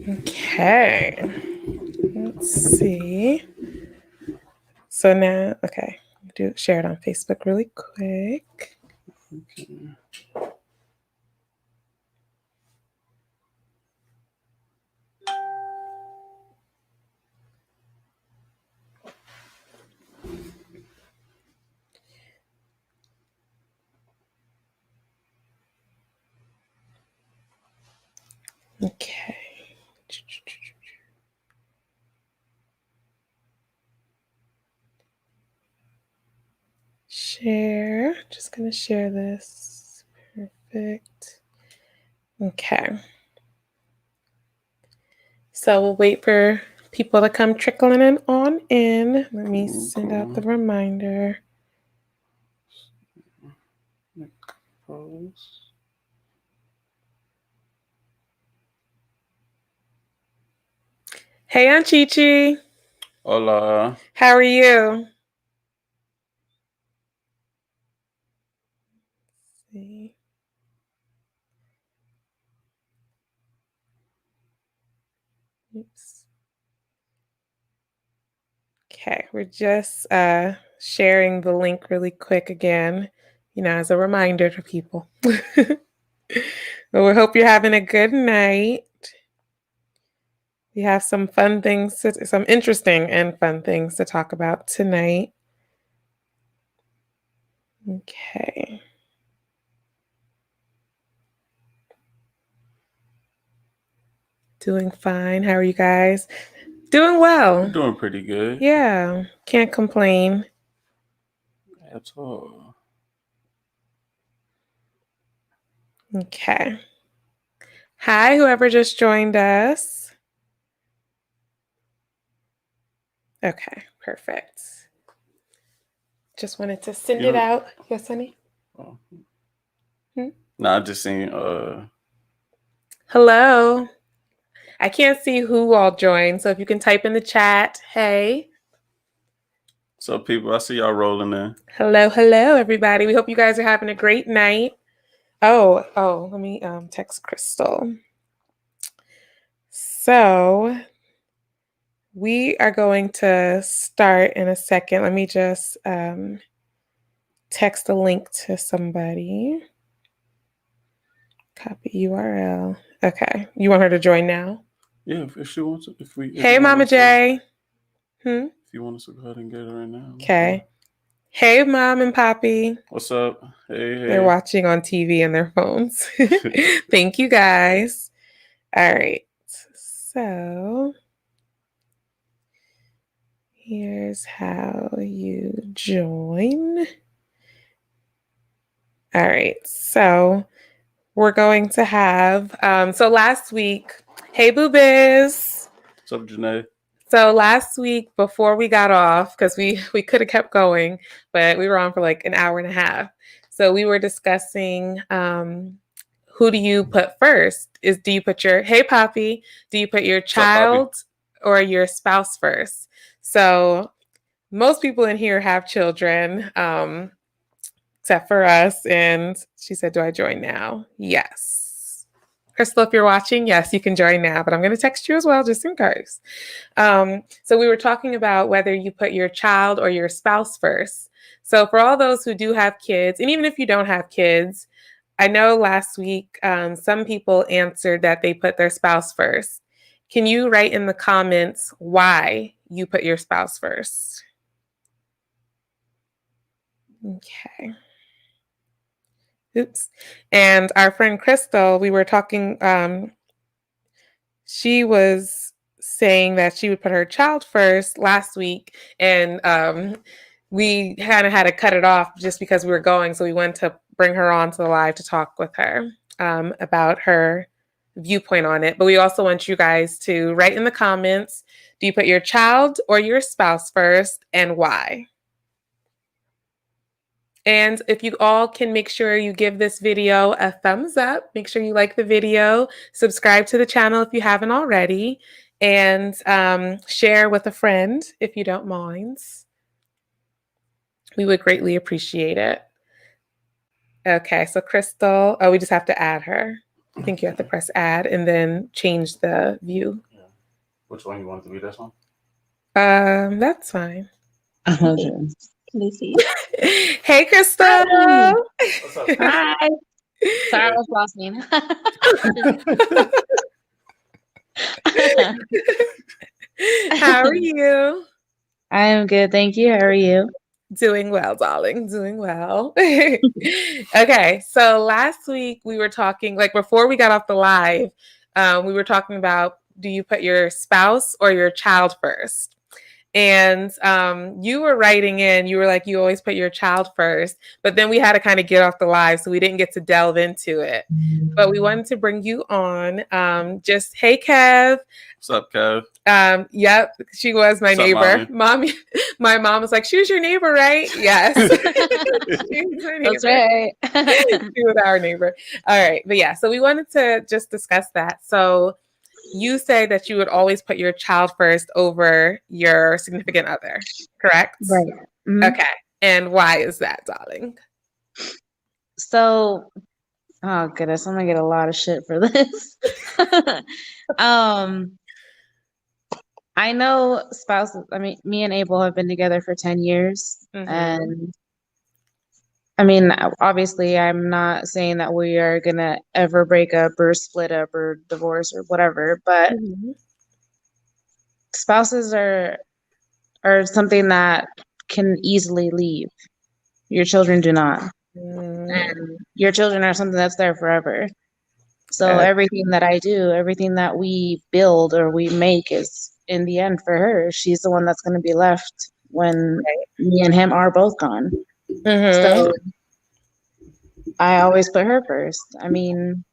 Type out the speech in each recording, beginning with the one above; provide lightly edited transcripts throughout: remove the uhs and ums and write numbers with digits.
Okay. Let's see. So now, okay, share it on Facebook really quick. Okay. Okay. Share. Just gonna share this. Perfect. Okay. So we'll wait for people to come trickling in on in. Let me send out the reminder. Post. Hey, Aunt Chi-Chi. Hola. How are you? Let's see. Oops. Okay, we're just sharing the link really quick again, as a reminder to people. Well, we hope you're having a good night. We have some some interesting and fun things to talk about tonight. Okay. Doing fine. How are you guys? Doing well. I'm doing pretty good. Yeah, can't complain. At all. Okay. Hi, whoever just joined us. Okay, perfect. Just wanted to send it out. Yes, honey? Oh. Hmm? No, I just seen Hello. I can't see who all joined, so if you can type in the chat, hey. So people, I see y'all rolling in. Hello, everybody. We hope you guys are having a great night. Oh, let me text Crystal. So we are going to start in a second. Let me just text a link to somebody. Copy URL. Okay. You want her to join now? Yeah, if she wants to. Hey, Mama J. If you want us to go ahead and get her right now. Okay. Hey, Mom and Poppy. What's up? Hey. They're watching on TV and their phones. Thank you, guys. All right. So here's how you join. All right. So we're going to have, so last week, hey, Boo Biz. What's up, Janae? So last week before we got off, because we could have kept going, but we were on for like an hour and a half. So we were discussing who do you put first? Do you put your, hey Poppy, do you put your child or your spouse first? So most people in here have children, except for us. And she said, do I join now? Yes. Crystal, if you're watching, yes, you can join now, but I'm going to text you as well, just in case. So we were talking about whether you put your child or your spouse first. So for all those who do have kids, and even if you don't have kids, I know last week some people answered that they put their spouse first. Can you write in the comments why you put your spouse first? Okay. Oops. And our friend Crystal, we were talking, she was saying that she would put her child first last week, and we kind of had to cut it off just because we were going. So we went to bring her on to the live to talk with her about her viewpoint on it. But we also want you guys to write in the comments, do you put your child or your spouse first, and why? And if you all can make sure you give this video a thumbs up, make sure you like the video, subscribe to the channel if you haven't already, and share with a friend if you don't mind. We would greatly appreciate it. Okay, so Crystal, we just have to add her. I think you have to press add and then change the view. Yeah. Which one you want it to be? This one? That's fine. Oh, sure. Let me see. Hey, Crystal. Hi. What's up? Hi. Sorry, I was listening. How are you? I am good, thank you. How are you? Doing well, darling. Doing well. Okay, so last week we were talking, like before we got off the live, we were talking about, do you put your spouse or your child first? And you were writing in, you were like, you always put your child first. But then we had to kind of get off the live, so we didn't get to delve into it. But we wanted to bring you on. Just, hey, Kev. What's up, Kev? Yep, she was my What's up, neighbor. mommy? My mom was like, she was your neighbor, right? Yes. She was my That's neighbor. right. She was our neighbor. All right. But yeah, so we wanted to just discuss that. So you say that you would always put your child first over your significant other, correct? Right. Mhm. Okay. And why is that, darling? So, oh goodness, I'm gonna get a lot of shit for this. Um, I know spouses, I mean, me and Abel have been together for 10 years, Mhm. and I mean, obviously, I'm not saying that we are gonna ever break up or split up or divorce or whatever, but Mhm. spouses are something that can easily leave. Your children do not. Mm, And your children are something that's there forever. So okay. everything that I do, everything that we build or we make is in the end for her. She's the one that's going to be left when me and him are both gone. Mhm. So I always put her first. I mean,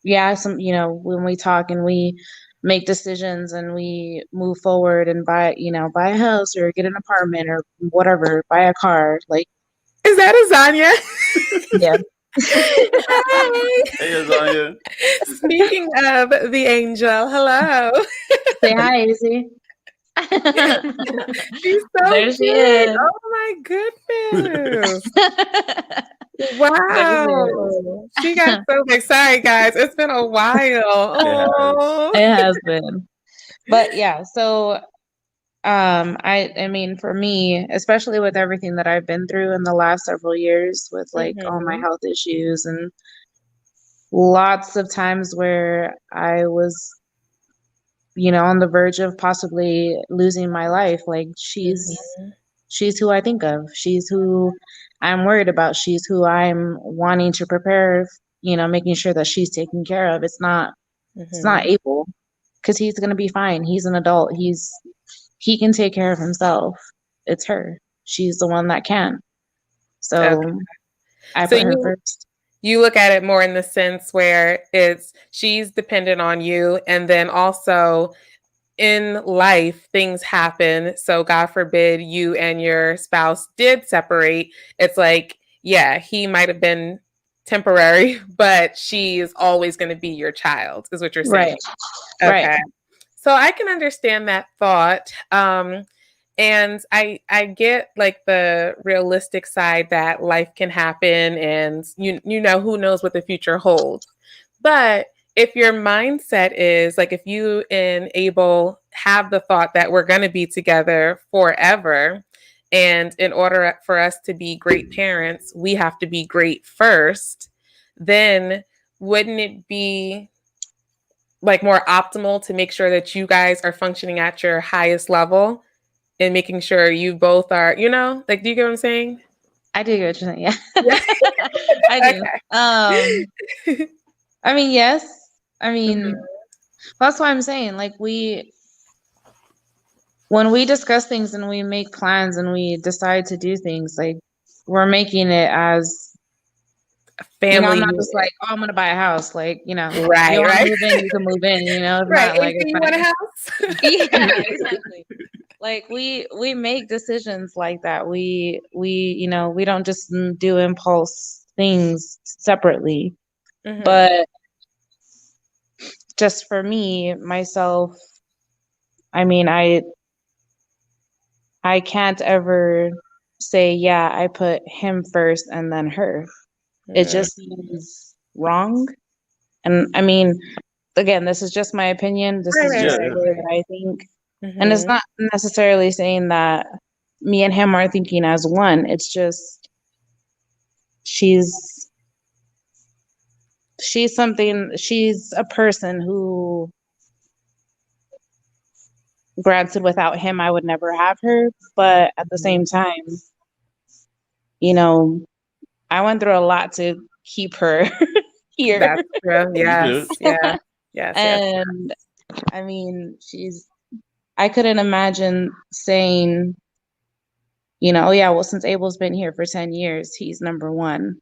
yeah, when we talk and we make decisions and we move forward and buy a house or get an apartment or whatever, buy a car, like, Is that Azania? yeah. Hi. Hey, Azania. Speaking of the angel, hello. Say hi, Izzy. She's so There she cute. is. Oh my goodness. There she Wow. She got so big. Sorry, guys. It's been a while. Yeah. Oh. It has been. But yeah, so I mean for me, especially with everything that I've been through in the last several years with like all my Mhm. health issues and lots of times where I was, on the verge of possibly losing my life, like Mhm. she's who I think of. She's who I'm worried about. She's who I'm wanting to prepare, making sure that she's taken care of. It's not Mhm. Abel because he's going to be fine. He's an adult. He can take care of himself. It's her. She's the one that can. Okay. So I So put her you first. you look at it more in the sense where she's dependent on you, and then also in life things happen, so God forbid you and your spouse did separate. It's like, yeah, he might have been temporary, but she is always going to be your child, is what you're saying. Right. Right. Okay, so I can understand that thought. And I get like the realistic side that life can happen, and you know, who knows what the future holds. But if your mindset is like, if you and Abel have the thought that we're going to be together forever, and in order for us to be great parents, we have to be great first, then wouldn't it be like more optimal to make sure that you guys are functioning at your highest level and making sure you both are, like, do you get what I'm saying? I do get what you're saying. Yeah. Yeah. I do. Okay. I mean, yes. I Mhm. mean, that's why I'm saying, like, when we discuss things and we make plans and we decide to do things, like, we're making it as, I'm Family not unit. just like, oh, I'm gonna buy a house. Like, you Right, want to right. move in, you can move in. It's Right. not like AC, it's you not. want a house? Yeah, exactly. Like we make decisions like that. We don't just do impulse things separately. Mhm. But just for me, myself, I mean, I can't ever say, yeah, I put him first and then her. It Mm, just seems wrong. And I mean, again, this is just my opinion. This is Right, just Yeah, the yeah. way that I think. And it's Mm-hmm. not necessarily saying that me and him are thinking as one. It's just she's she's a person who, granted, without him I would never have her, but at the same time, you know, I went through a lot to keep her here. That's true. You good. Yes. Yeah. Yes. Yes. And I mean, I couldn't imagine saying, oh yeah, well, since Abel's been here for 10 years, he's number one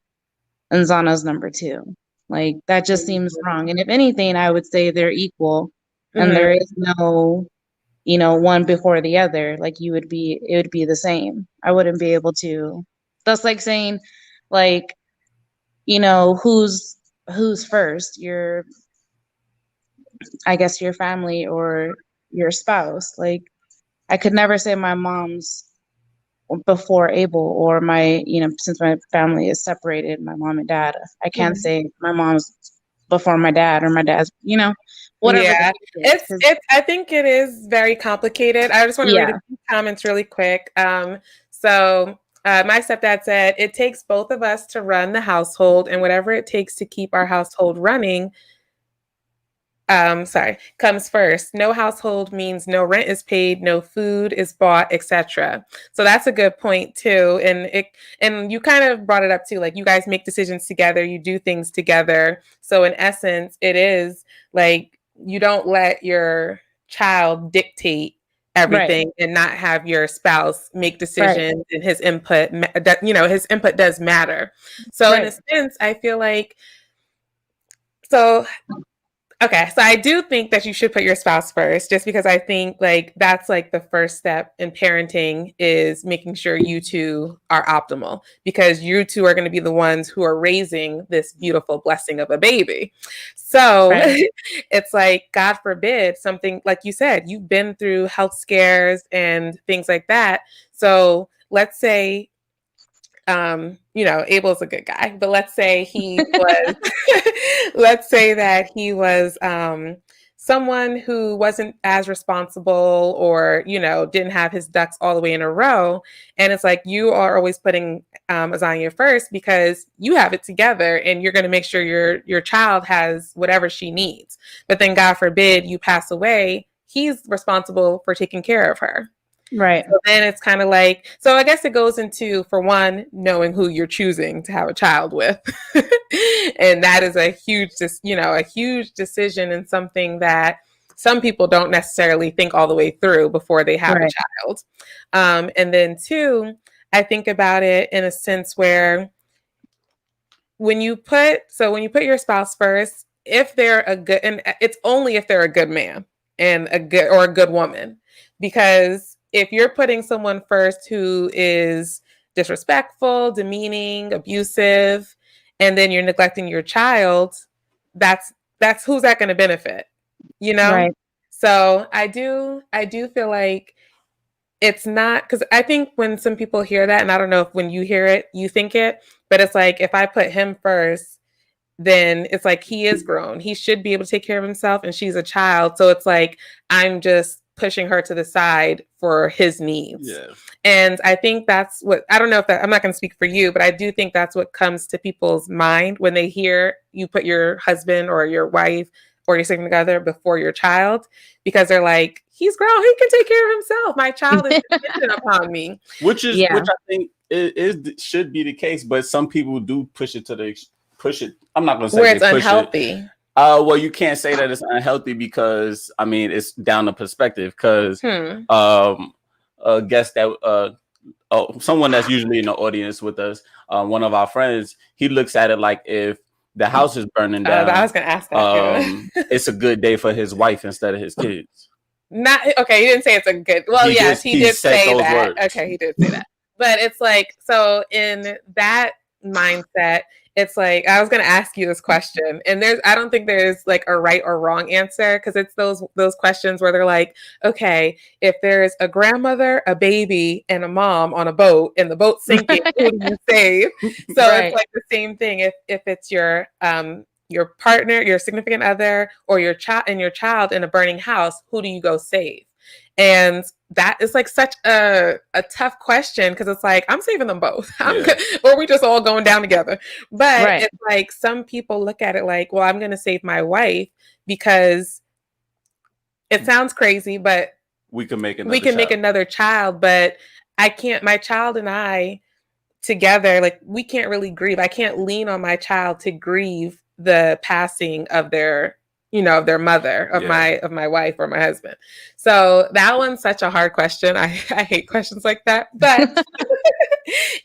and Zana's number two. Like, that just seems wrong. And if anything, I would say they're equal and Mm-hmm. there is no, one before the other. Like, it would be the same. I wouldn't be able to. That's like saying, like, who's first? I guess your family or your spouse. Like, I could never say my mom's before Abel, or since my family is separated, my mom and dad, I can't say my mom's before my dad or my dad's, whatever the Yeah, case is. 'Cause I think it is very complicated. I just want to read yeah, a few comments really quick. My stepdad said, it takes both of us to run the household, and whatever it takes to keep our household running, comes first. No household means no rent is paid, no food is bought, etc. So that's a good point too. And you kind of brought it up too, like you guys make decisions together, you do things together. So in essence, it is like you don't let your child dictate right, everything and not have your spouse make right, decisions, and his input his input does matter. So in a right, sense, I feel like so okay, so I do think that you should put your spouse first, just because I think like that's like the first step in parenting is making sure you two are optimal, because you two are going to be the ones who are raising this beautiful blessing of a baby. So right, it's like, God forbid, something like you said, you've been through health scares and things like that. So let's say Abel's a good guy, but let's say he was, let's say that he was someone who wasn't as responsible, or, didn't have his ducks all the way in a row. And it's like, you are always putting Azania first because you have it together and you're going to make sure your child has whatever she needs. But then God forbid you pass away, he's responsible for taking care of her. right, So then it's kind of like, so I guess it goes into, for one, knowing who you're choosing to have a child with. And that is a huge decision, and something that some people don't necessarily think all the way through before they have a right, child. And then two, I think about it in a sense where when you put your spouse first, if they're a good, and it's only if they're a good man and a good woman, because if you're putting someone first who is disrespectful, demeaning, abusive, and then you're neglecting your child, that's who's that going to benefit, you know? right, So I do feel like it's not, because I think when some people hear that, and I don't know if when you hear it, you think it, but it's like, if I put him first, then it's like he is grown. He should be able to take care of himself, and she's a child. So it's like I'm just pushing her to the side for his needs. Yeah. And I think that's what, I don't know if that, I'm not going to speak for you, but I do think that's what comes to people's mind when they hear you put your husband or your wife or your significant other before your child, because they're like, he's grown, he can take care of himself. My child is dependent upon me. Which yeah, I think should be the case, but some people do push it. I'm not gonna say Where they it's push it. unhealthy. Well, you can't say that it's unhealthy, because I mean it's down to perspective. Because a guest that someone that's usually in the audience with us, one of our friends, he looks at it like, if the house is burning down, I was going to ask that. it's a good day for his wife instead of his kids. Not okay. He didn't say it's a good. Well, yes, he did said say those that. words. Okay, he did say that. But it's like, so in that mindset, it's like, I was going to ask you this question, and I don't think there's like a right or wrong answer, because it's those questions where they're like, okay, if there's a grandmother, a baby, and a mom on a boat, and the boat's sinking, who do you save? So right, it's like the same thing. If it's your your partner, your significant other, or your child in a burning house, who do you go save? And that is like such a tough question, because it's like, I'm saving them both. I'm good. Or we just all going down together. But Right. it's like, some people look at it like, well, I'm going to save my wife because it sounds crazy, but we can make another child. But I can't, my child and I together, like, we can't really grieve. I can't lean on my child to grieve the passing of their, of their mother, of my wife or my husband. So that one's such a hard question. I hate questions like that, but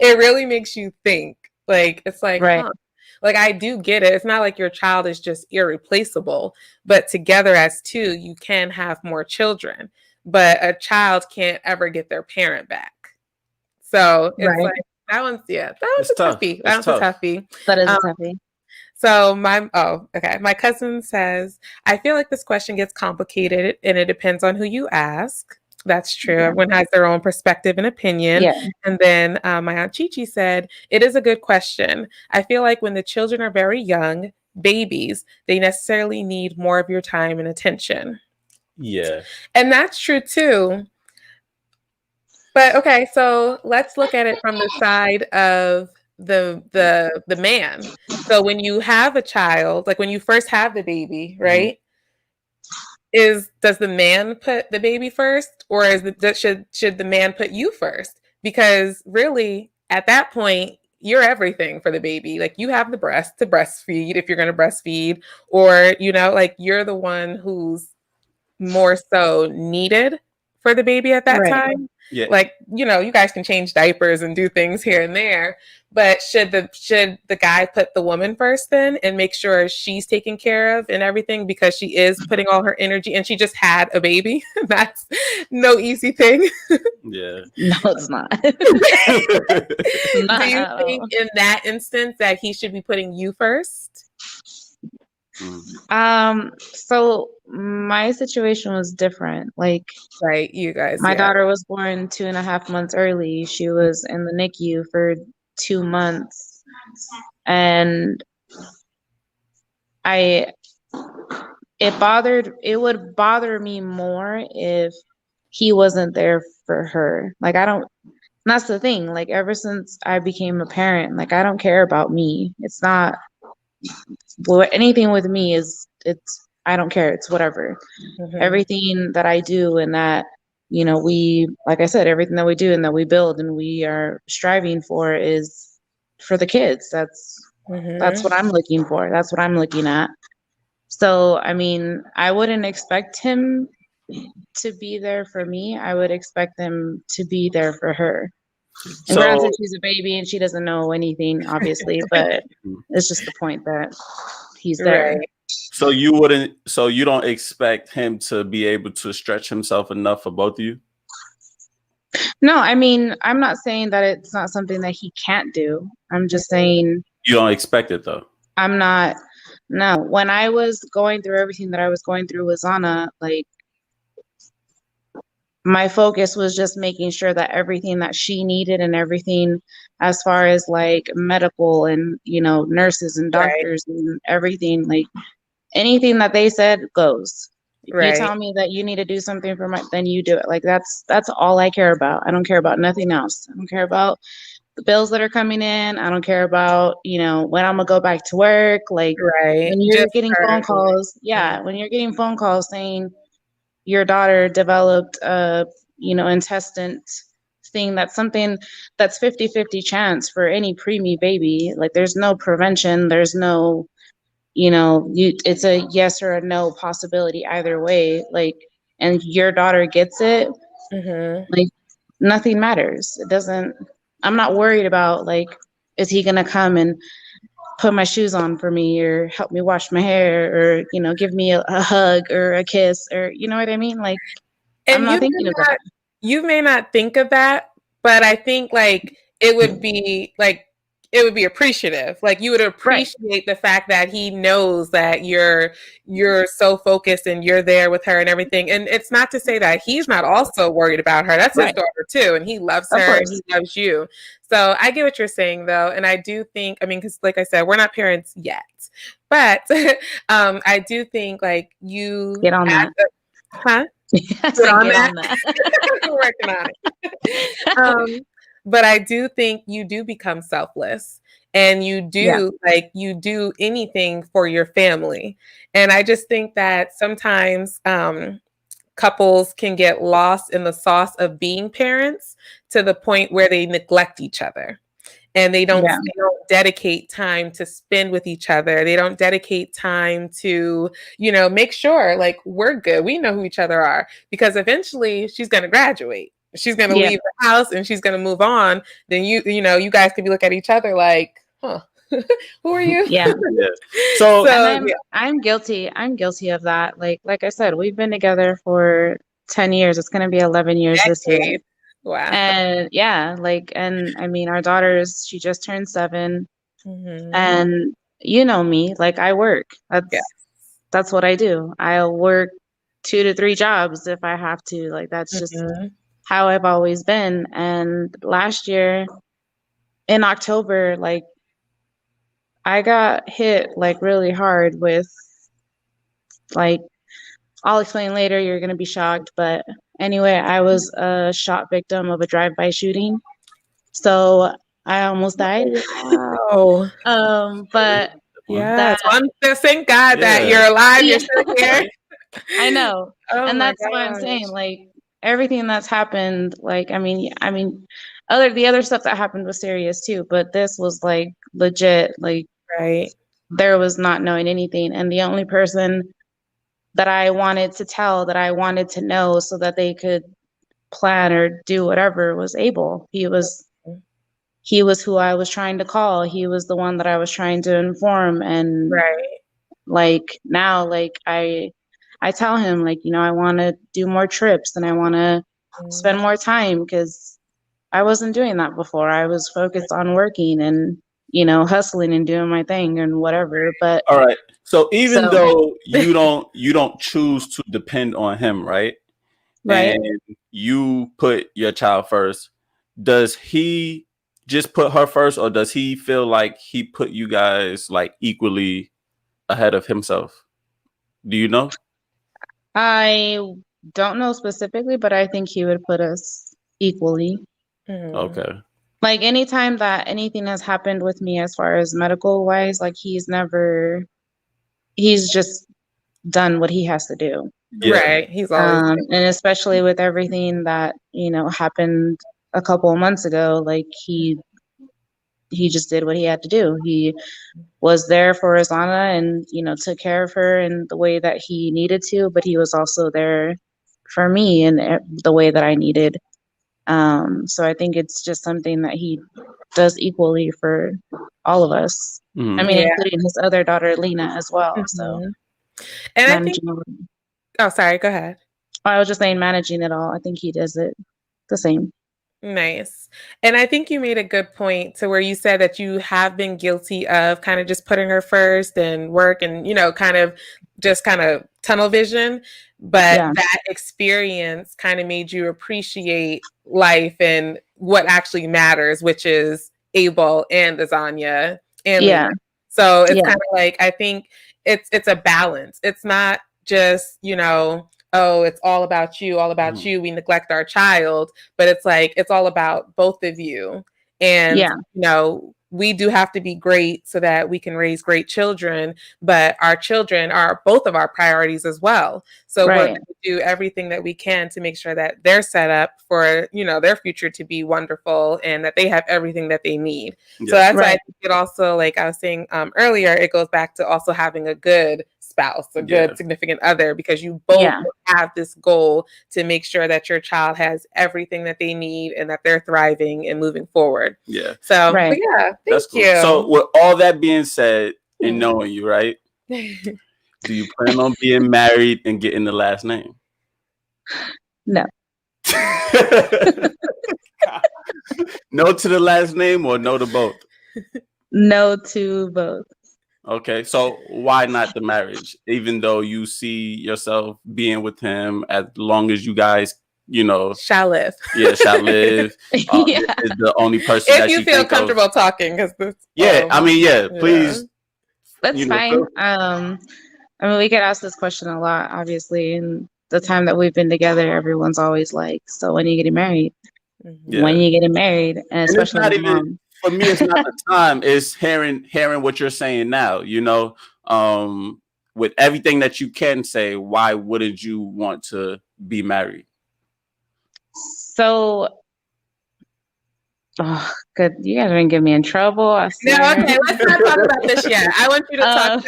it really makes you think. Like, it's like, Right. Like, I do get it. It's not like your child is just irreplaceable, but together as two, you can have more children, but a child can't ever get their parent back. So it's Right. like, that one's a toughie. That one's a toughie. That is a toughie. So my cousin says, I feel like this question gets complicated and it depends on who you ask. That's true. Yeah. Everyone has their own perspective and opinion. Yeah. And then my Aunt Chi said, it is a good question. I feel like when the children are very young, babies, they necessarily need more of your time and attention. Yeah. And that's true too. But okay, so let's look at it from the side of the man. So when you have a child, like when you first have the baby, right? Does the man put the baby first, or should the man put you first? Because really, at that point, you're everything for the baby. Like, you have the breast to breastfeed if you're going to breastfeed, or like, you're the one who's more so needed for the baby at that time. Yeah. Like, you guys can change diapers and do things here and there, but should the guy put the woman first then and make sure she's taken care of and everything, because she is putting all her energy and she just had a baby? That's no easy thing. Yeah. No, it's not. Do you think in that instance that he should be putting you first? So my situation was different. Like, right, you guys. My daughter was born 2.5 months early. She was in the NICU for 2 months, and it would bother me more if he wasn't there for her. Like, that's the thing. Like, ever since I became a parent, like, I don't care about me. It's not anything with me I don't care. It's whatever. Everything that I do and that, we, like I said, everything that we do and that we build and we are striving for is for the kids. That's what I'm looking for. That's what I'm looking at. So, I mean, I wouldn't expect him to be there for me. I would expect him to be there for her. And granted, she's a baby and she doesn't know anything, obviously, but it's just the point that he's there. Right. So you don't expect him to be able to stretch himself enough for both of you? No, I mean, I'm not saying that it's not something that he can't do. I'm just saying. You don't expect it though? No. When I was going through everything that I was going through with Zana, like, my focus was just making sure that everything that she needed and everything as far as like medical and, nurses and doctors and everything, like anything that they said goes. If you tell me that you need to do something then you do it. Like, that's all I care about. I don't care about nothing else. I don't care about the bills that are coming in. I don't care about, when I'm gonna go back to work. Like, when you're getting phone calls, when you're getting phone calls saying your daughter developed a, intestine thing, that's something that's 50-50 chance for any preemie baby. Like, there's no prevention. There's no, it's a yes or a no possibility either way. Like, and your daughter gets it, like, nothing matters. It doesn't, I'm not worried about, like, is he going to come and put my shoes on for me or help me wash my hair or, give me a hug or a kiss or, you know what I mean? Like, I'm not thinking of that. You may not think of that, but I think, like, it would be like, it would be appreciative. Like you would appreciate the fact that he knows that you're so focused and you're there with her and everything. And it's not to say that he's not also worried about her. That's his daughter too, and he loves her and he loves you. So I get what you're saying though, and I do think, I mean, because like I said, we're not parents yet, but I do think like you get on that. Huh? Yes, get on that. We're working on it. But I do think you do become selfless and you do you do anything for your family. And I just think that sometimes couples can get lost in the sauce of being parents to the point where they neglect each other. And they don't dedicate time to spend with each other. They don't dedicate time to, make sure like we're good. We know who each other are, because eventually she's going to graduate. She's going to leave the house and she's going to move on. Then you guys could be looking at each other like, huh, who are you? Yeah. So I'm guilty. I'm guilty of that. Like I said, we've been together for 10 years. It's going to be 11 years this year. Wow. And and I mean, our daughter's, she just turned 7. Mm-hmm. And you know me, like I work. That's what I do. I'll work 2 to 3 jobs if I have to. Like that's just how I've always been. And last year in October, like I got hit like really hard with like, I'll explain later, you're going to be shocked. But anyway, I was a shot victim of a drive-by shooting. So I almost died. Wow. But thank God that you're alive. You're still here. I know. And that's why I'm saying like everything that's happened, like, I mean, the other stuff that happened was serious too, but this was like legit, like, there was not knowing anything. And the only person that I wanted to tell, that I wanted to know so that they could plan or do whatever was Abel. He was who I was trying to call. He was the one that I was trying to inform. And like now, like I tell him like, I want to do more trips and I want to spend more time, because I wasn't doing that before. I was focused on working and, hustling and doing my thing and whatever. But all right. So even though you don't choose to depend on him, right? Right. And you put your child first, does he just put her first, or does he feel like he put you guys like equally ahead of himself? Do you know? I don't know specifically, but I think he would put us equally. Okay. Like anytime that anything has happened with me as far as medical wise, like he's just done what he has to do. Right. He's always and especially with everything that, happened a couple of months ago, like he just did what he had to do. He was there for Islana and, took care of her in the way that he needed to, but he was also there for me in the way that I needed. So I think it's just something that he does equally for all of us. Mm-hmm. I mean, including his other daughter, Lena, as well. So, and I think, oh, sorry, go ahead. I was just saying, managing it all. I think he does it the same. Nice. And I think you made a good point to where you said that you have been guilty of kind of just putting her first and work and, kind of tunnel vision. But that experience kind of made you appreciate life and what actually matters, which is Abel and Azania. And Lena. So it's kind of like, I think it's a balance. It's not just, oh, it's all about you, we neglect our child, but it's like, it's all about both of you. And, we do have to be great so that we can raise great children, but our children are both of our priorities as well. So we're going to do everything that we can to make sure that they're set up for, their future to be wonderful and that they have everything that they need. So that's why I think it also, like I was saying earlier, it goes back to also having a good spouse, a good significant other, because you both have this goal to make sure that your child has everything that they need and that they're thriving and moving forward. Yeah. So but that's cool. you. So with all that being said and knowing you, right? Do you plan on being married and getting the last name? No. No to the last name or no to both? No to both. Okay, so why not the marriage? Even though you see yourself being with him as long as you guys, shall live. shall live. Yeah. Is the only person If that you you feel think of. comfortable talking, because this. Yeah, I mean, yeah. Yeah. Please, That's fine. I mean, we get asked this question a lot, obviously, and the time that we've been together, everyone's always like, "So when are you getting married? When yeah. are you getting married?" And And it's especially not my even mom. for me. It's not the time. It's hearing what you're saying now. With everything that you can say, why wouldn't you want to be married? So, oh, good. You guys are gonna get me in trouble. I No, swear. okay, let's not talk about this yet. I want you to talk Um,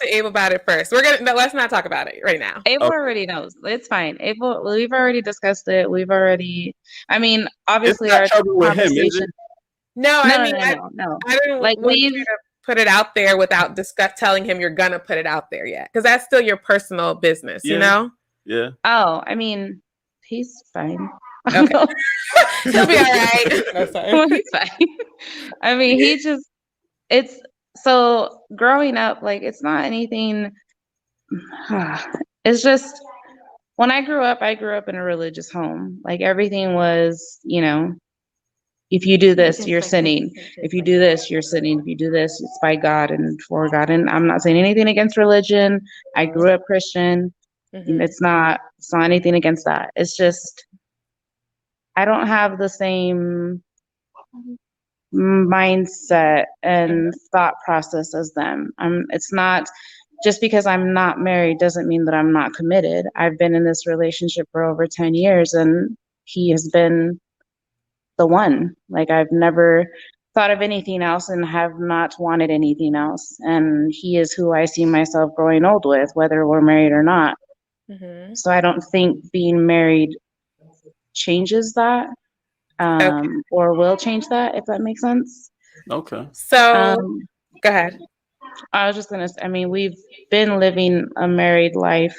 to Abe about it first. Let's not talk about it right now. Abel Okay. already knows. It's fine. Abel, we've already discussed it. I mean, It's obviously not our trouble with him, is conversation. it? No, No, I no, mean, no, no, no. I didn't Like want you we've, to put it out there without telling him you're gonna put it out there yet, because that's still your personal business, you Yeah. know. Yeah. oh, I mean, he's fine. Okay, he'll be all right. No, sorry. Well, he's fine. I mean, it's so growing up, like, it's not anything. It's just when I grew up in a religious home. Like, everything was, if you do this, you're sinning. If you do this, you're sinning. If you do this, it's by God and for God. And I'm not saying anything against religion. I grew up Christian. Mm-hmm. It's not anything against that. It's just I don't have the same mindset and thought process as them. It's not just because I'm not married doesn't mean that I'm not committed. I've been in this relationship for over 10 years and he has been the one. Like, I've never thought of anything else and have not wanted anything else. And he is who I see myself growing old with, whether we're married or not. Mm-hmm. So I don't think being married changes that, Okay. or will change that, if that makes sense. Okay. So Um, go ahead. I was just gonna say, I mean, we've been living a married life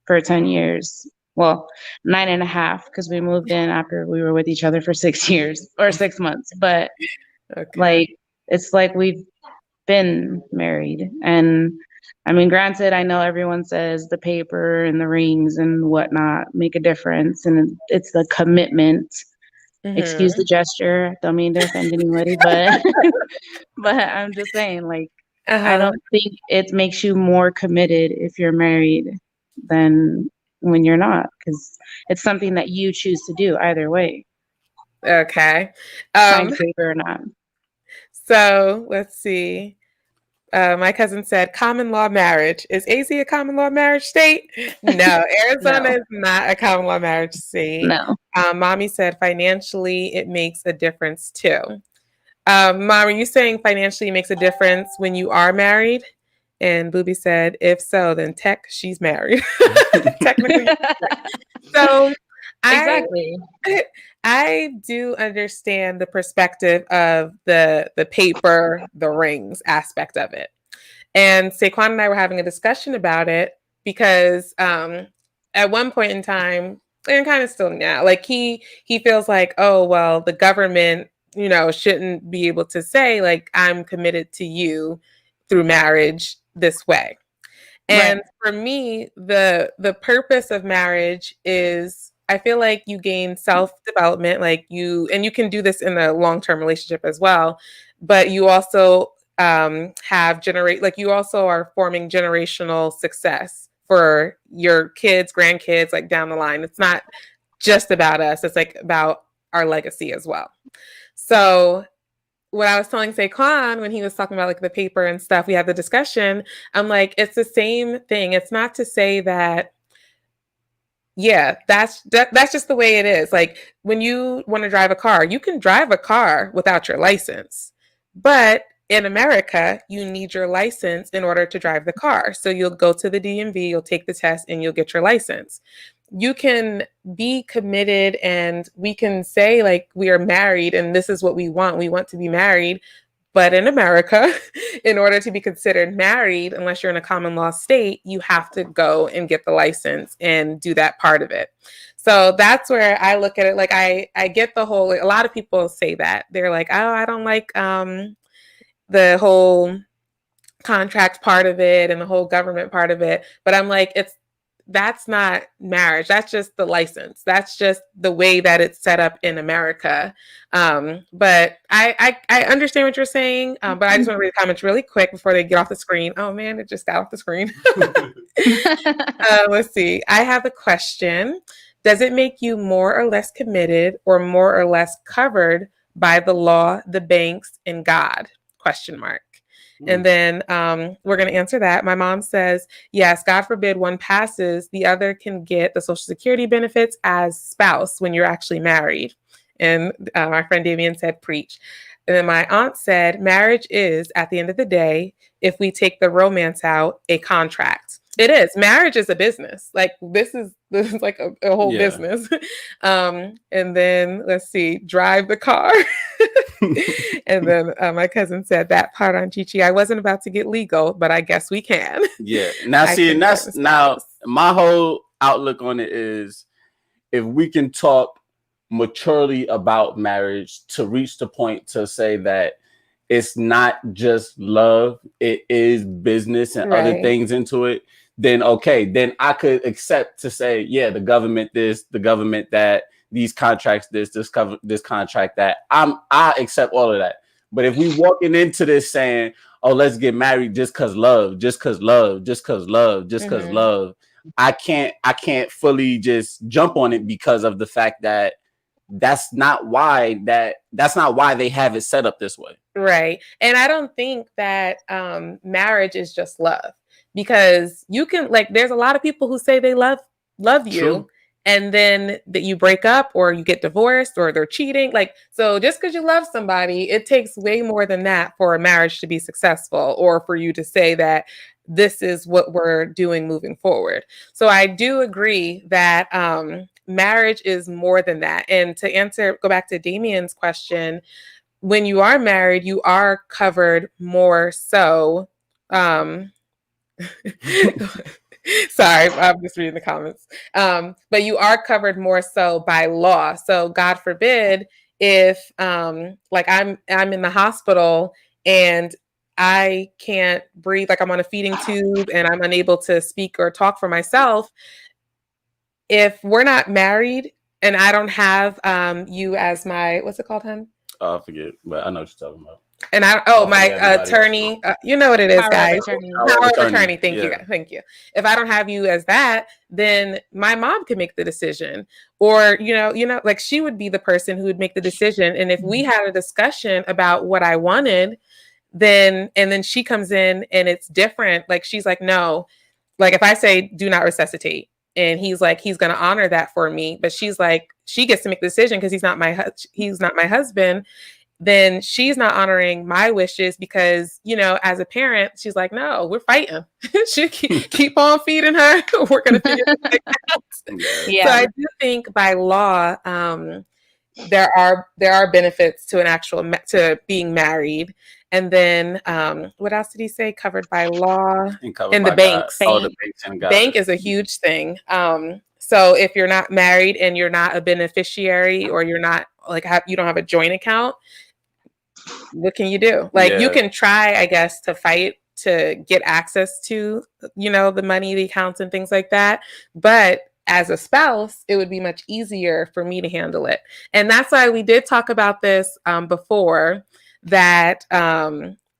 for 10 years. Well, 9.5, because we moved in after we were with each other for 6 years or 6 months. But Okay. like, it's like we've been married. And I mean, granted, I know everyone says the paper and the rings and whatnot make a difference, and it's the commitment. Excuse Mm-hmm. the gesture. Don't mean to offend anybody, but but I'm just saying, like, I Uh-huh. don't think it makes you more committed if you're married than when you're not, because it's something that you choose to do either way, Okay. signed paper or not. So let's see. My cousin said common law marriage. Is AZ a common law marriage state? No, Arizona No, is not a common law marriage state. no. Mommy said financially it makes a difference too. Mom, are you saying financially it makes a difference when you are married? And Booby said, if so, then she's married. Technically. So I Exactly. I do understand the perspective of the paper, the rings aspect of it. And Saquon and I were having a discussion about it because at one point in time, and kind of still now, like he feels like, oh well, the government, shouldn't be able to say like I'm committed to you through marriage this way. Right. And for me, the purpose of marriage is I feel like you gain self-development, like you can do this in a long-term relationship as well, but you also you also are forming generational success for your kids, grandkids, like down the line. It's not just about us, it's like about our legacy as well. So what I was telling Saquon when he was talking about like the paper and stuff, we had the discussion. I'm like, it's the same thing. It's not to say that, yeah, that's just the way it is. Like when you want to drive a car, you can drive a car without your license. But in America, you need your license in order to drive the car. So you'll go to the DMV, you'll take the test, and you'll get your license. You can be committed and we can say like we are married and this is what we want. We want to be married. But in America, in order to be considered married, unless you're in a common law state, you have to go and get the license and do that part of it. So that's where I look at it. Like I get the whole. Like, a lot of people say that they're like, oh, I don't like the whole contract part of it and the whole government part of it. But I'm like, that's not marriage. That's just the license. That's just the way that it's set up in America. But I understand what you're saying. But I just want to read the comments really quick before they get off the screen. Oh man, it just got off the screen. Let's see. I have a question. Does it make you more or less committed or more or less covered by the law, the banks, and God? Question mark. And then we're going to answer that. My mom says, yes, God forbid one passes, the other can get the Social Security benefits as spouse when you're actually married. And my friend Damien said, preach. And then my aunt said, marriage is, at the end of the day, if we take the romance out, a contract. It is. Marriage is a business. Like this is like a whole business. And then let's see, drive the car. And then my cousin said that part on Chichi. I wasn't about to get legal, but I guess we can. Yeah. Now see, and that's now my whole outlook on it is if we can talk maturely about marriage to reach the point to say that it's not just love, it is business and other things into it, then okay, then I could accept to say, yeah, the government this, the government that, these contracts this contract that. I accept all of that. But if we walking into this saying, oh, let's get married just because love, I can't fully just jump on it because of the fact that that's not why they have it set up this way. Right. And I don't think that marriage is just love, because you can, like, there's a lot of people who say they love you. True. And then that you break up or you get divorced or they're cheating. Like, so just because you love somebody, it takes way more than that for a marriage to be successful or for you to say that this is what we're doing moving forward. So I do agree that marriage is more than that. And to go back to Damien's question, when you are married, you are covered more so. Sorry, I'm just reading the comments. But you are covered more so by law. So God forbid if like I'm in the hospital and I can't breathe, like I'm on a feeding tube and I'm unable to speak or talk for myself. If we're not married and I don't have you as my, what's it called, hon? I forget, but I know what you're talking about. And my attorney, you know what it is, guys. Power of attorney. Thank you. If I don't have you as that, then my mom can make the decision, or you know, like she would be the person who would make the decision. And if we had a discussion about what I wanted, then she comes in and it's different. Like she's like, no, like if I say do not resuscitate, and he's like, he's going to honor that for me, but she's like, she gets to make the decision because he's not my husband. Then she's not honoring my wishes because, you know, as a parent, she's like, no, we're fighting. She keep on feeding her. We're going to figure it out. Yeah. So I do think by law, there are benefits to to being married. And then what else did he say? Covered by law and the banks. Oh, the banks and God. Bank is a huge thing. So if you're not married and you're not a beneficiary or you're not like you don't have a joint account, what can you do? Like you can try, I guess, to fight to get access to, you know, the money, the accounts and things like that. But as a spouse, it would be much easier for me to handle it. And that's why we did talk about this before, that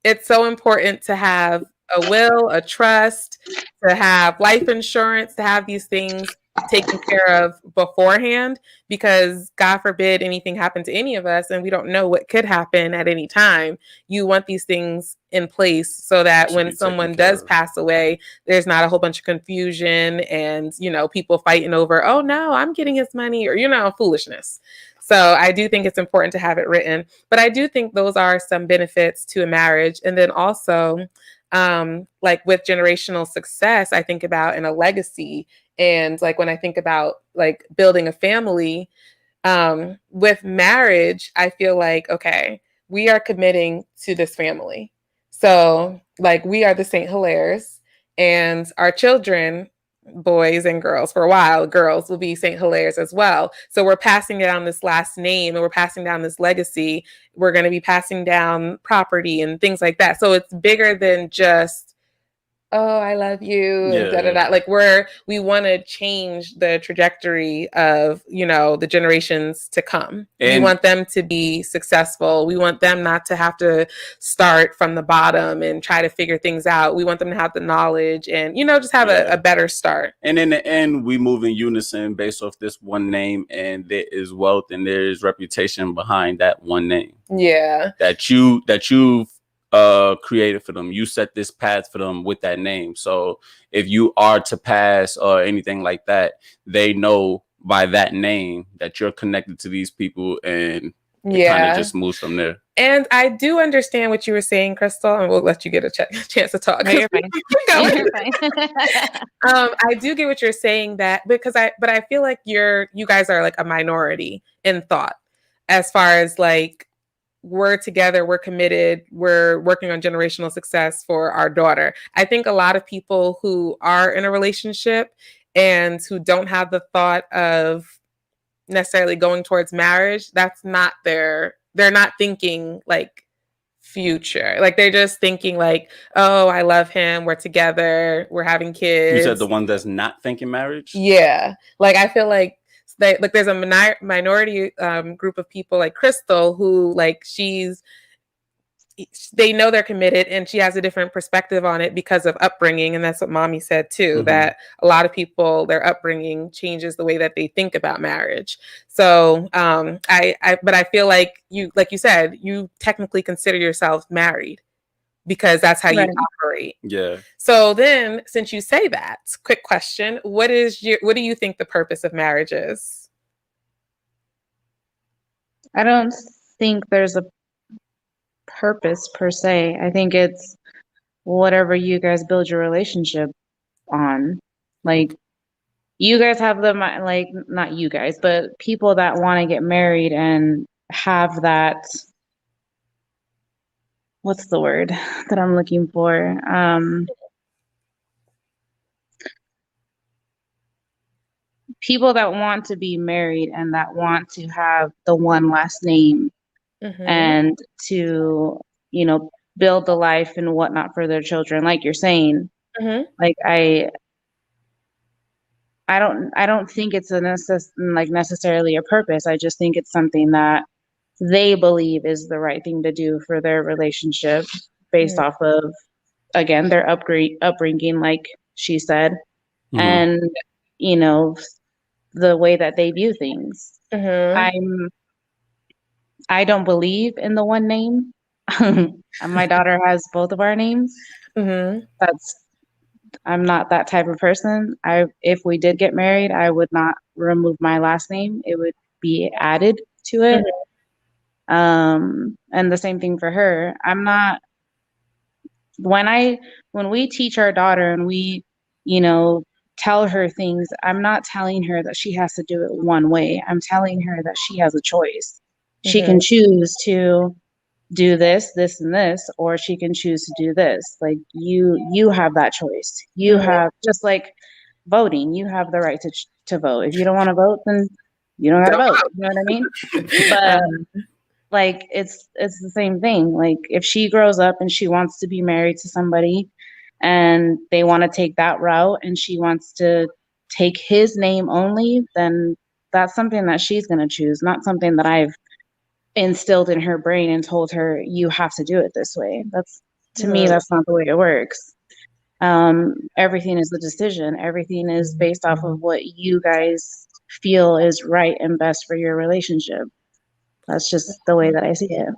it's so important to have a will, a trust, to have life insurance, to have these things taken care of beforehand, because God forbid anything happened to any of us and we don't know what could happen at any time. You want these things in place so that when someone does pass away, there's not a whole bunch of confusion and, you know, people fighting over, oh no, I'm getting his money, or, you know, foolishness. So I do think it's important to have it written, but I do think those are some benefits to a marriage. And then also, like with generational success, I think about in a legacy. And like when I think about like building a family, with marriage, I feel like, okay, we are committing to this family. So like we are the St. Hilaire's and our children boys and girls. For a while, girls will be St. Hilaire's as well. So we're passing down this last name and we're passing down this legacy. We're going to be passing down property and things like that. So it's bigger than just, oh, I love you, and da da da. Like we want to change the trajectory of, you know, the generations to come. And we want them to be successful. We want them not to have to start from the bottom and try to figure things out. We want them to have the knowledge and, you know, just have a better start. And in the end, we move in unison based off this one name, and there is wealth and there is reputation behind that one name. Yeah. That you've created for them. You set this path for them with that name. So if you are to pass or anything like that, they know by that name that you're connected to these people, and it kind of just moves from there. And I do understand what you were saying, Crystal, and we'll let you get a chance to talk. No, you're fine. You're fine. I do get what you're saying, that but I feel like you guys are like a minority in thought, as far as like, we're together, we're committed, we're working on generational success for our daughter. I think a lot of people who are in a relationship and who don't have the thought of necessarily going towards marriage, that's not they're not thinking like future. Like they're just thinking like, oh, I love him, we're together, we're having kids. You said the one that's not thinking marriage? Yeah. Like I feel like there's a minority group of people like Crystal who like they know they're committed, and she has a different perspective on it because of upbringing. And that's what mommy said too, that a lot of people, their upbringing changes the way that they think about marriage. So but I feel like you said, you technically consider yourself married because that's how you operate. Yeah. So then, since you say that, quick question, what do you think the purpose of marriage is? I don't think there's a purpose per se. I think it's whatever you guys build your relationship on. Like, you guys have like, not you guys, but people that want to get married and have that, what's the word that I'm looking for? People that want to be married and that want to have the one last name and to, you know, build the life and whatnot for their children. Like you're saying, like I don't think it's necessarily a purpose. I just think it's something that they believe is the right thing to do for their relationship based off of, again, their upbringing, like she said, and, you know, the way that they view things. I don't believe in the one name. My daughter has both of our names. I'm not that type of person. If we did get married, I would not remove my last name. It would be added to it. And the same thing for her. I'm not, when we teach our daughter and we, you know, tell her things, I'm not telling her that she has to do it one way. I'm telling her that she has a choice. She can choose to do this, this, and this, or she can choose to do this. Like you have that choice. You have, just like voting, you have the right to vote. If you don't want to vote, then you don't have to vote. You know what I mean? But like it's the same thing. Like if she grows up and she wants to be married to somebody and they want to take that route and she wants to take his name only, then that's something that she's going to choose, not something that I've instilled in her brain and told her you have to do it this way. To me, that's not the way it works. Everything is a decision. Everything is based off of what you guys feel is right and best for your relationship. That's just the way that I see it.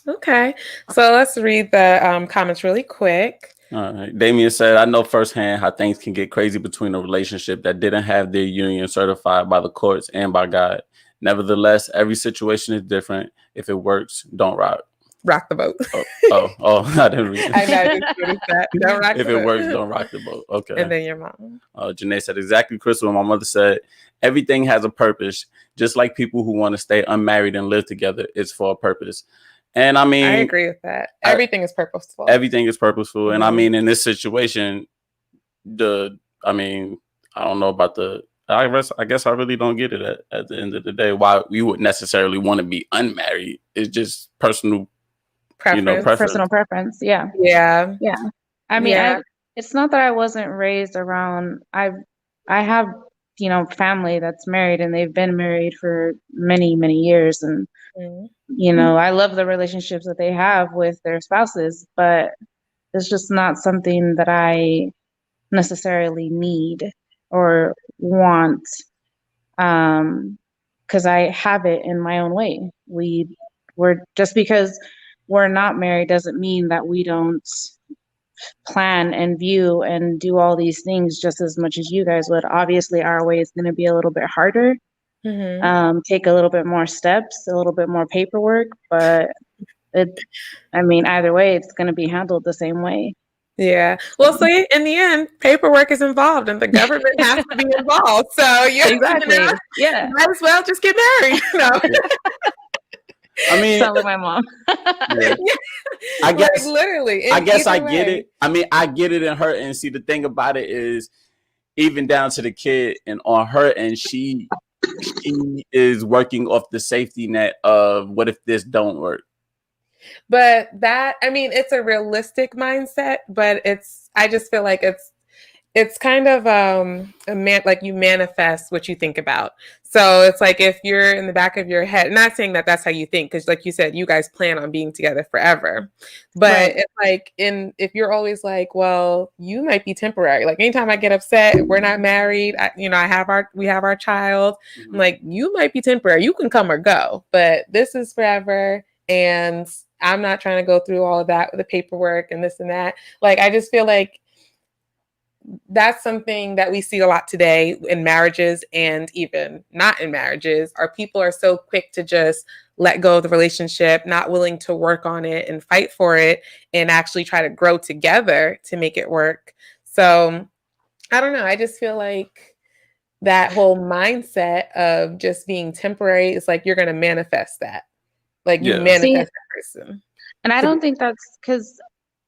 Okay, so let's read the comments really quick. All right. Damien said, I know firsthand how things can get crazy between a relationship that didn't have their union certified by the courts and by God. Nevertheless, every situation is different. If it works, don't rock the boat. I didn't read it. I know. Don't rock if the it boat. works, don't rock the boat. Okay. And then your mom. Janae said, exactly, Crystal. My mother said, everything has a purpose. Just like people who want to stay unmarried and live together, it's for a purpose. And I mean, I agree with that. Everything is purposeful. Everything is purposeful. And I mean, in this situation, the I mean, I don't know about the. I guess I really don't get it at the end of the day. Why we would necessarily want to be unmarried? It's just personal, Preference. preference. Personal preference. Yeah. Yeah. Yeah. I mean, Yeah. it's not that I wasn't raised around, I have, family that's married and they've been married for many, many years. And, Mhm. I love the relationships that they have with their spouses, but it's just not something that I necessarily need or want. Because I have it in my own way. We're just because we're not married doesn't mean that we don't plan and view and do all these things just as much as you guys would. Obviously, our way is going to be a little bit harder, Mhm. take a little bit more steps, a little bit more paperwork, but it, I mean, either way, it's going to be handled the same way. Yeah. Well, so in the end, paperwork is involved and the government has to be involved. So Exactly. Yeah. might as well just get married. No. I mean, Sound like my mom. yeah. I guess like literally. I guess I either get way. it. I mean, I get it in her. And see, the thing about it is, even down to the kid and on her, and she is working off the safety net of what if this don't work. But that, I mean, it's a realistic mindset, but I just feel like it's kind of like you manifest what you think about. So it's like if you're in the back of your head, not saying that that's how you think, because like you said, you guys plan on being together forever. But Right. it's like if you're always like, well, you might be temporary. Like anytime I get upset, we're not married. We have our child. Mm-hmm. I'm like, you might be temporary. You can come or go, but this is forever. And I'm not trying to go through all of that with the paperwork and this and that. Like, I just feel like that's something that we see a lot today in marriages and even not in marriages. Our people are so quick to just let go of the relationship, not willing to work on it and fight for it and actually try to grow together to make it work. So I don't know. I just feel like that whole mindset of just being temporary is like you're going to manifest that. Like you manifest See, that person. and I don't think that's because,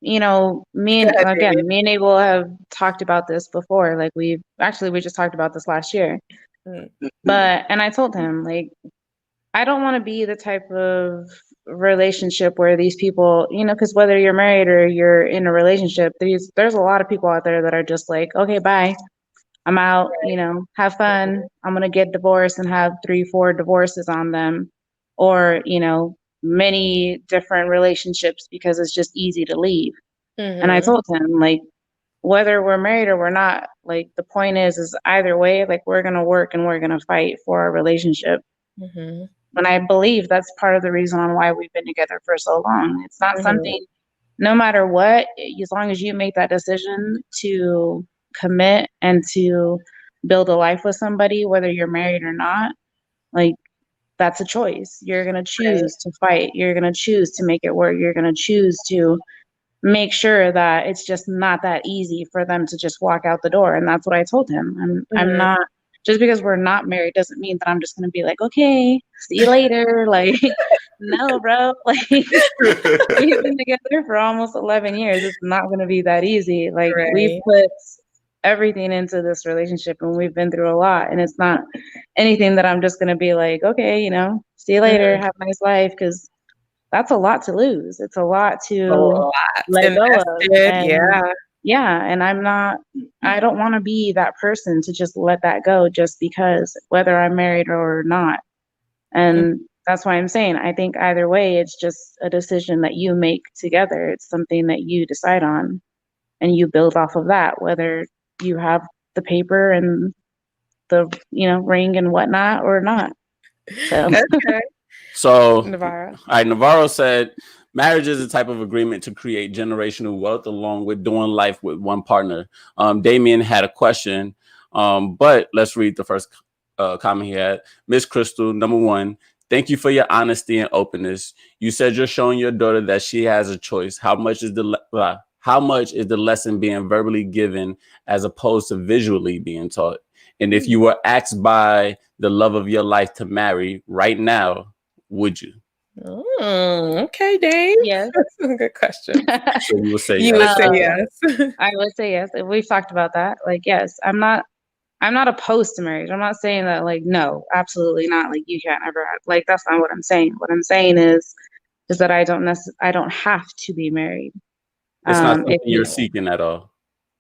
me Go and ahead, David. me and Abel have talked about this before. Like we just talked about this last year. Mm. And I told him, like, I don't want to be the type of relationship where these people, because whether you're married or you're in a relationship, there's a lot of people out there that are just like, okay, bye. I'm out, have fun. I'm gonna get divorced and have 3, 4 divorces on them, or, many different relationships because it's just easy to leave. And I Mm-hmm. told him, like, whether we're married or we're not, like, the point is either way, like, we're gonna work and we're gonna fight for our relationship. Mm-hmm. And I believe that's part of the reason on why we've been together for so long. It's not Mm-hmm. something, no matter what, as long as you make that decision to commit and to build a life with somebody, whether you're married or not, like that's a choice. You're going to Right. choose to fight. You're going to choose to make it work. You're going to choose to make sure that it's just not that easy for them to just walk out the door. And that's what I told him. I'm Mm-hmm. not, just because we're not married doesn't mean that I'm just going to be like, okay, see you later. Like, no, bro. Like, we've been together for almost 11 years. It's not going to be that easy. Like, we've Right. put everything into this relationship and we've been through a lot. And it's not anything that I'm just going to be like, okay, see you later. Mm-hmm. Have a nice life. Because that's a lot to lose. It's a lot A to lot let go of. invested. And Yeah. yeah, and I don't want to be that person to just let that go just because, whether I'm married or not. And that's why I'm saying I think either way, it's just a decision that you make together. It's something that you decide on and you build off of that, whether you have the paper and the, ring and whatnot or not. So, Okay. So, Navarro. Navarro said, marriage is a type of agreement to create generational wealth along with doing life with one partner. Damien had a question, but let's read the first comment he had. Miss Crystal, number one, thank you for your honesty and openness. You said you're showing your daughter that she has a choice. How much is the lesson being verbally given as opposed to visually being taught? And if you were asked by the love of your life to marry right now, would you? Okay, Dave. Yes. That's a good question. So you would say You would yes. say Um, yes. I would say yes. If we've talked about that. Like, yes, I'm not opposed to marriage. I'm not saying that like no, absolutely not. Like you can't ever like that's not what I'm saying. What I'm saying is that I don't have to be married. It's not something If you're you seeking at all.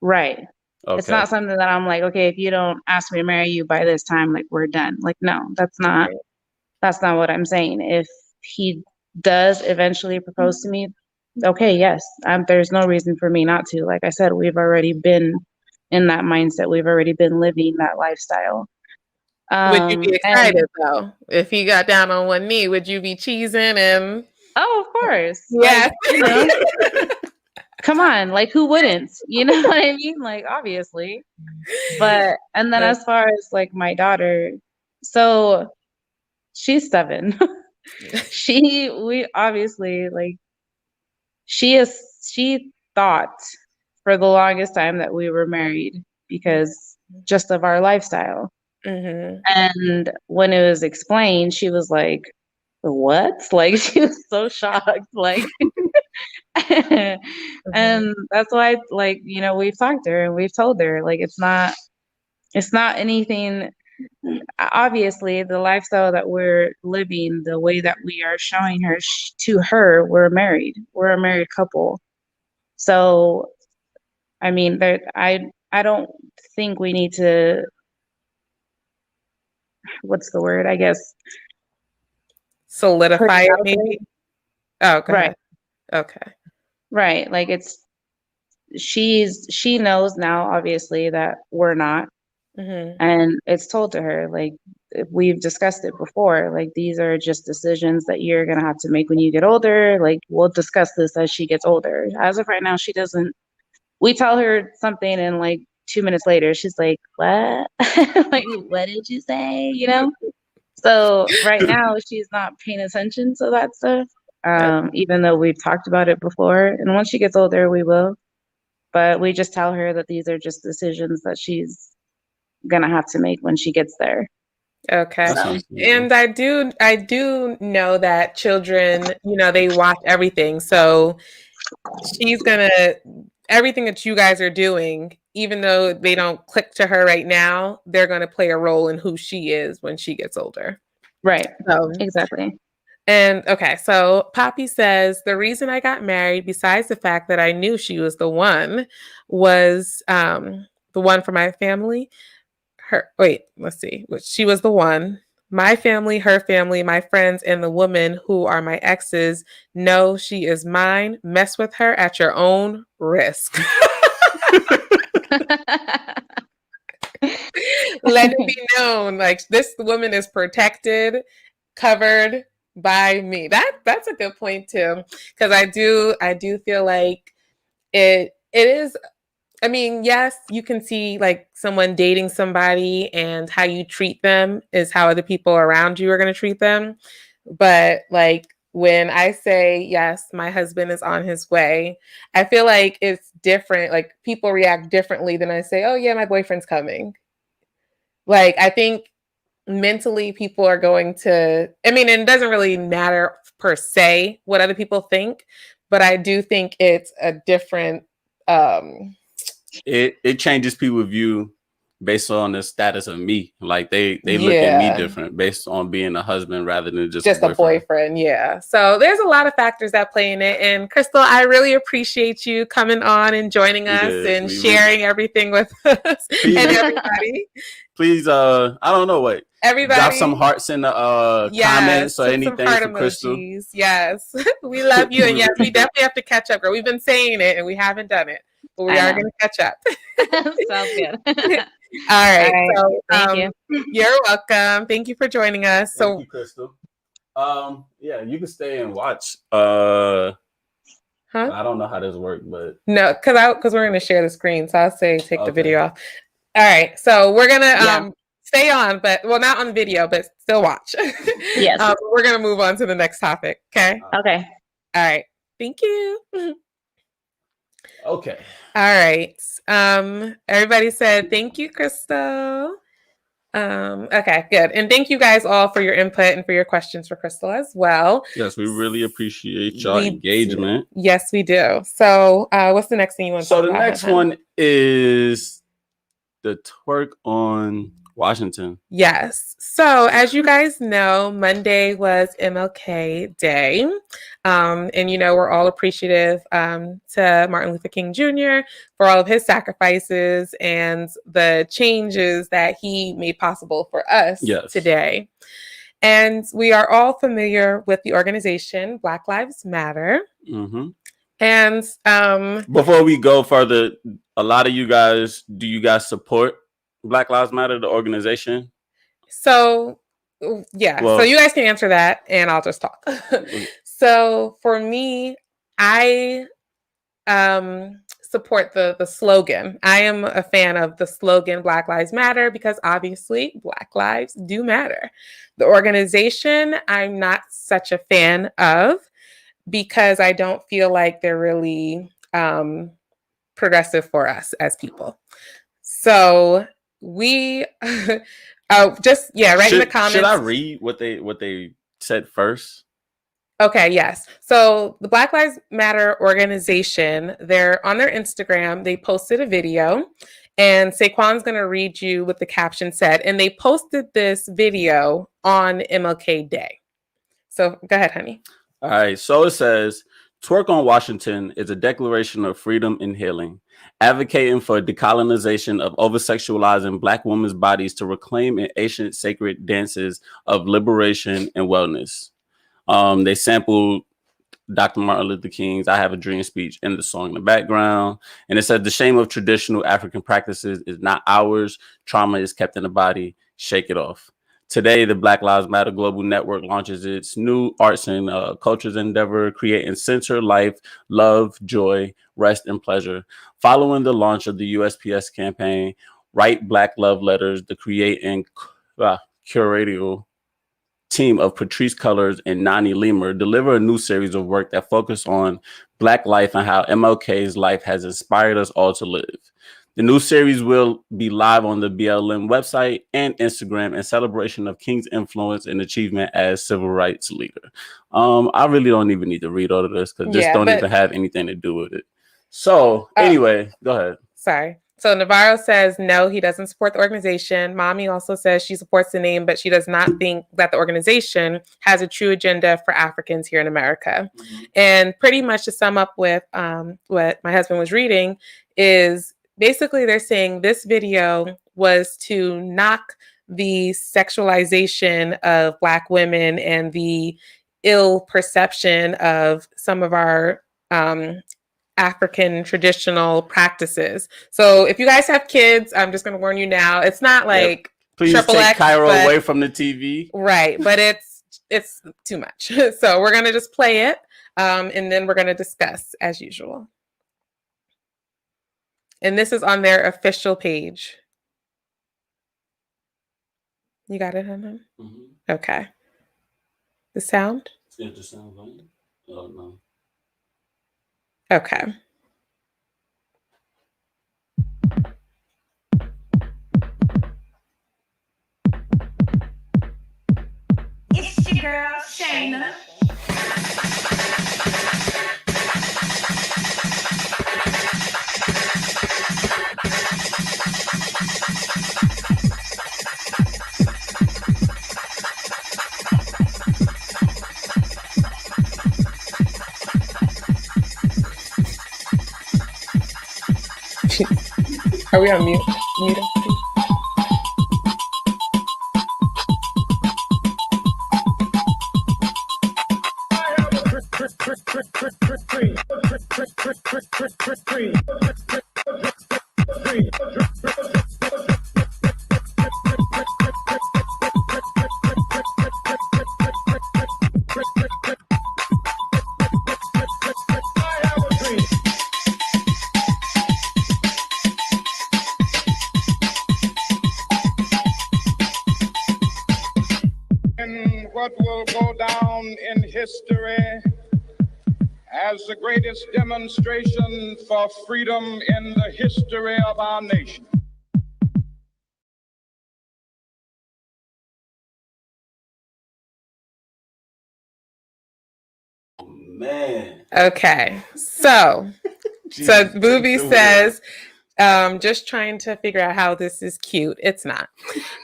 right. It's Okay. not something that I'm like, okay, if you don't ask me to marry you by this time, like we're done. Like, no, that's not what I'm saying. If he does eventually propose to me, okay, yes, there's no reason for me not to. Like I said, we've already been in that mindset. We've already been living that lifestyle. Would you be And excited though? If he got down on one knee, would you be cheesing and oh, of course, like, yes? you know, come on, like who wouldn't? You know what I mean? Like, obviously. But, and then as far as like my daughter, so she's 7. We obviously like she thought for the longest time that we were married because just of our lifestyle. Mhm. And when it was explained, she was like, "What?" Like she was so shocked. Like, Mhm. and that's why, like, you know, we've talked to her and we've told her, like, it's not anything. Obviously, the lifestyle that we're living, the way that we are showing her to her, we're married. We're a married couple. So, I mean, I don't think we need to. What's the word? I guess put Solidify it it out there. maybe? Oh, go Right, ahead. Okay. right. Like she knows now, obviously, that we're not. Mhm. And it's told to her, like, we've discussed it before, like, these are just decisions that you're going to have to make when you get older. Like, we'll discuss this as she gets older. As of right now, she doesn't, we tell her something and like 2 minutes later, she's like, what? Like, what did you say? You know? So right now, she's not paying attention to that stuff, even though we've talked about it before. And once she gets older, we will. But we just tell her that these are just decisions that she's gonna have to make when she gets there. Okay. That's So understandable. And I do know that children, they watch everything. So she's gonna everything that you guys are doing, even though they don't click to her right now, they're gonna play a role in who she is when she gets older. right, So exactly. and okay, so Poppy says the reason I got married, besides the fact that I knew she was the one, was the one for my family. Her wait, let's see. She was the one. My family, her family, my friends, and the women who are my exes know she is mine. Mess with her at your own risk. Let it be known, like this woman is protected, covered by me. That's a good point too, because I do feel like it is. I mean, yes, you can see like someone dating somebody and how you treat them is how other people around you are going to treat them. But like when I say, yes, my husband is on his way, I feel like it's different. Like people react differently than I say, oh, yeah, my boyfriend's coming. Like I think mentally people are going to, I mean, it doesn't really matter per se what other people think, but I do think it's a different, um, It changes people's view based on the status of me. Like they look at me yeah. different based on being a husband rather than just a Just a boyfriend. boyfriend, yeah. So there's a lot of factors that play in it. And Crystal, I really appreciate you coming on and joining We us did. and We sharing everything with us and please everybody. please I don't know what. Drop some Everybody, hearts in the yes, comments or some anything heart for Crystal. emojis. Yes, we love you. And yes, we definitely have to catch up, girl. We've been saying it and we haven't done it, but we I are know. going to catch up. Sounds good. All All right. right. So Thank you. you're welcome. Thank you for joining us. Thank So, you, Crystal. Yeah, you can stay and watch. huh? I don't know how this works, but No, because we're going to share the screen. So I'll say take the okay. video off. All right. So we're gonna Yeah. stay on, but well, not on video, but still watch. Yes. We're gonna move on to the next topic. Okay. Okay. All right. Thank you. Okay. All right. Everybody said thank you, Crystal. Okay, good. And thank you guys all for your input and for your questions for Crystal as well. Yes, we really appreciate your engagement. Yes, we do. So what's the next thing you want to talk about? So the next one is the twerk on Washington. Yes. So as you guys know, Monday was MLK Day. And, you know, we're all appreciative to Martin Luther King Jr. for all of his sacrifices and the changes that he made possible for us today. And we are all familiar with the organization Black Lives Matter. Mm-hmm. And before we go further, a lot of you guys, do you guys support Black Lives Matter, the organization? So, yeah. So you guys can answer that and I'll just talk. So for me, I support the slogan. I am a fan of the slogan Black Lives Matter because obviously Black lives do matter. The organization I'm not such a fan of because I don't feel like they're really progressive for us as people. So we just write in the comments. Should I read what they said first? Okay, yes. So the Black Lives Matter organization, they're on their Instagram, they posted a video, and Saquon's going to read you what the caption said. And they posted this video on MLK Day. So go ahead, honey. All right. So it says, Twerk on Washington is a declaration of freedom and healing, advocating for decolonization of over-sexualizing Black women's bodies to reclaim an ancient sacred dances of liberation and wellness. They sampled Dr. Martin Luther King's I Have a Dream speech in the song in the background. And it said, the shame of traditional African practices is not ours. Trauma is kept in the body. Shake it off. Today, the Black Lives Matter Global Network launches its new arts and cultures endeavor, creating center life, love, joy, rest, and pleasure. Following the launch of the USPS campaign, Write Black Love Letters, the create and curatorial team of Patrice Cullors and Nani Lemur deliver a new series of work that focus on Black life and how MLK's life has inspired us all to live. The new series will be live on the BLM website and Instagram in celebration of King's influence and achievement as civil rights leader. I really don't even need to read all of this because this don't even have anything to do with it. So anyway, go ahead. Sorry. So Navarro says, no, he doesn't support the organization. Mommy also says she supports the name, but she does not think that the organization has a true agenda for Africans here in America. Mm-hmm. And pretty much to sum up with what my husband was reading is basically they're saying this video was to knock the sexualization of Black women and the ill perception of some of our African traditional practices. So if you guys have kids, I'm just going to warn you now. It's not like please take X, Cairo away from the TV. Right, but it's too much. So we're going to just play it, and then we're going to discuss as usual. And this is on their official page. You got it, Hannah? Mm-hmm. Okay. The sound? Yeah, the sound volume. Oh no. Okay. It's your girl, Shayna. Are we on mute? Mute us, please. What will go down in history as the greatest demonstration for freedom in the history of our nation. man. Okay, so Jesus, Booby take the says, just trying to figure out how this is cute. It's not.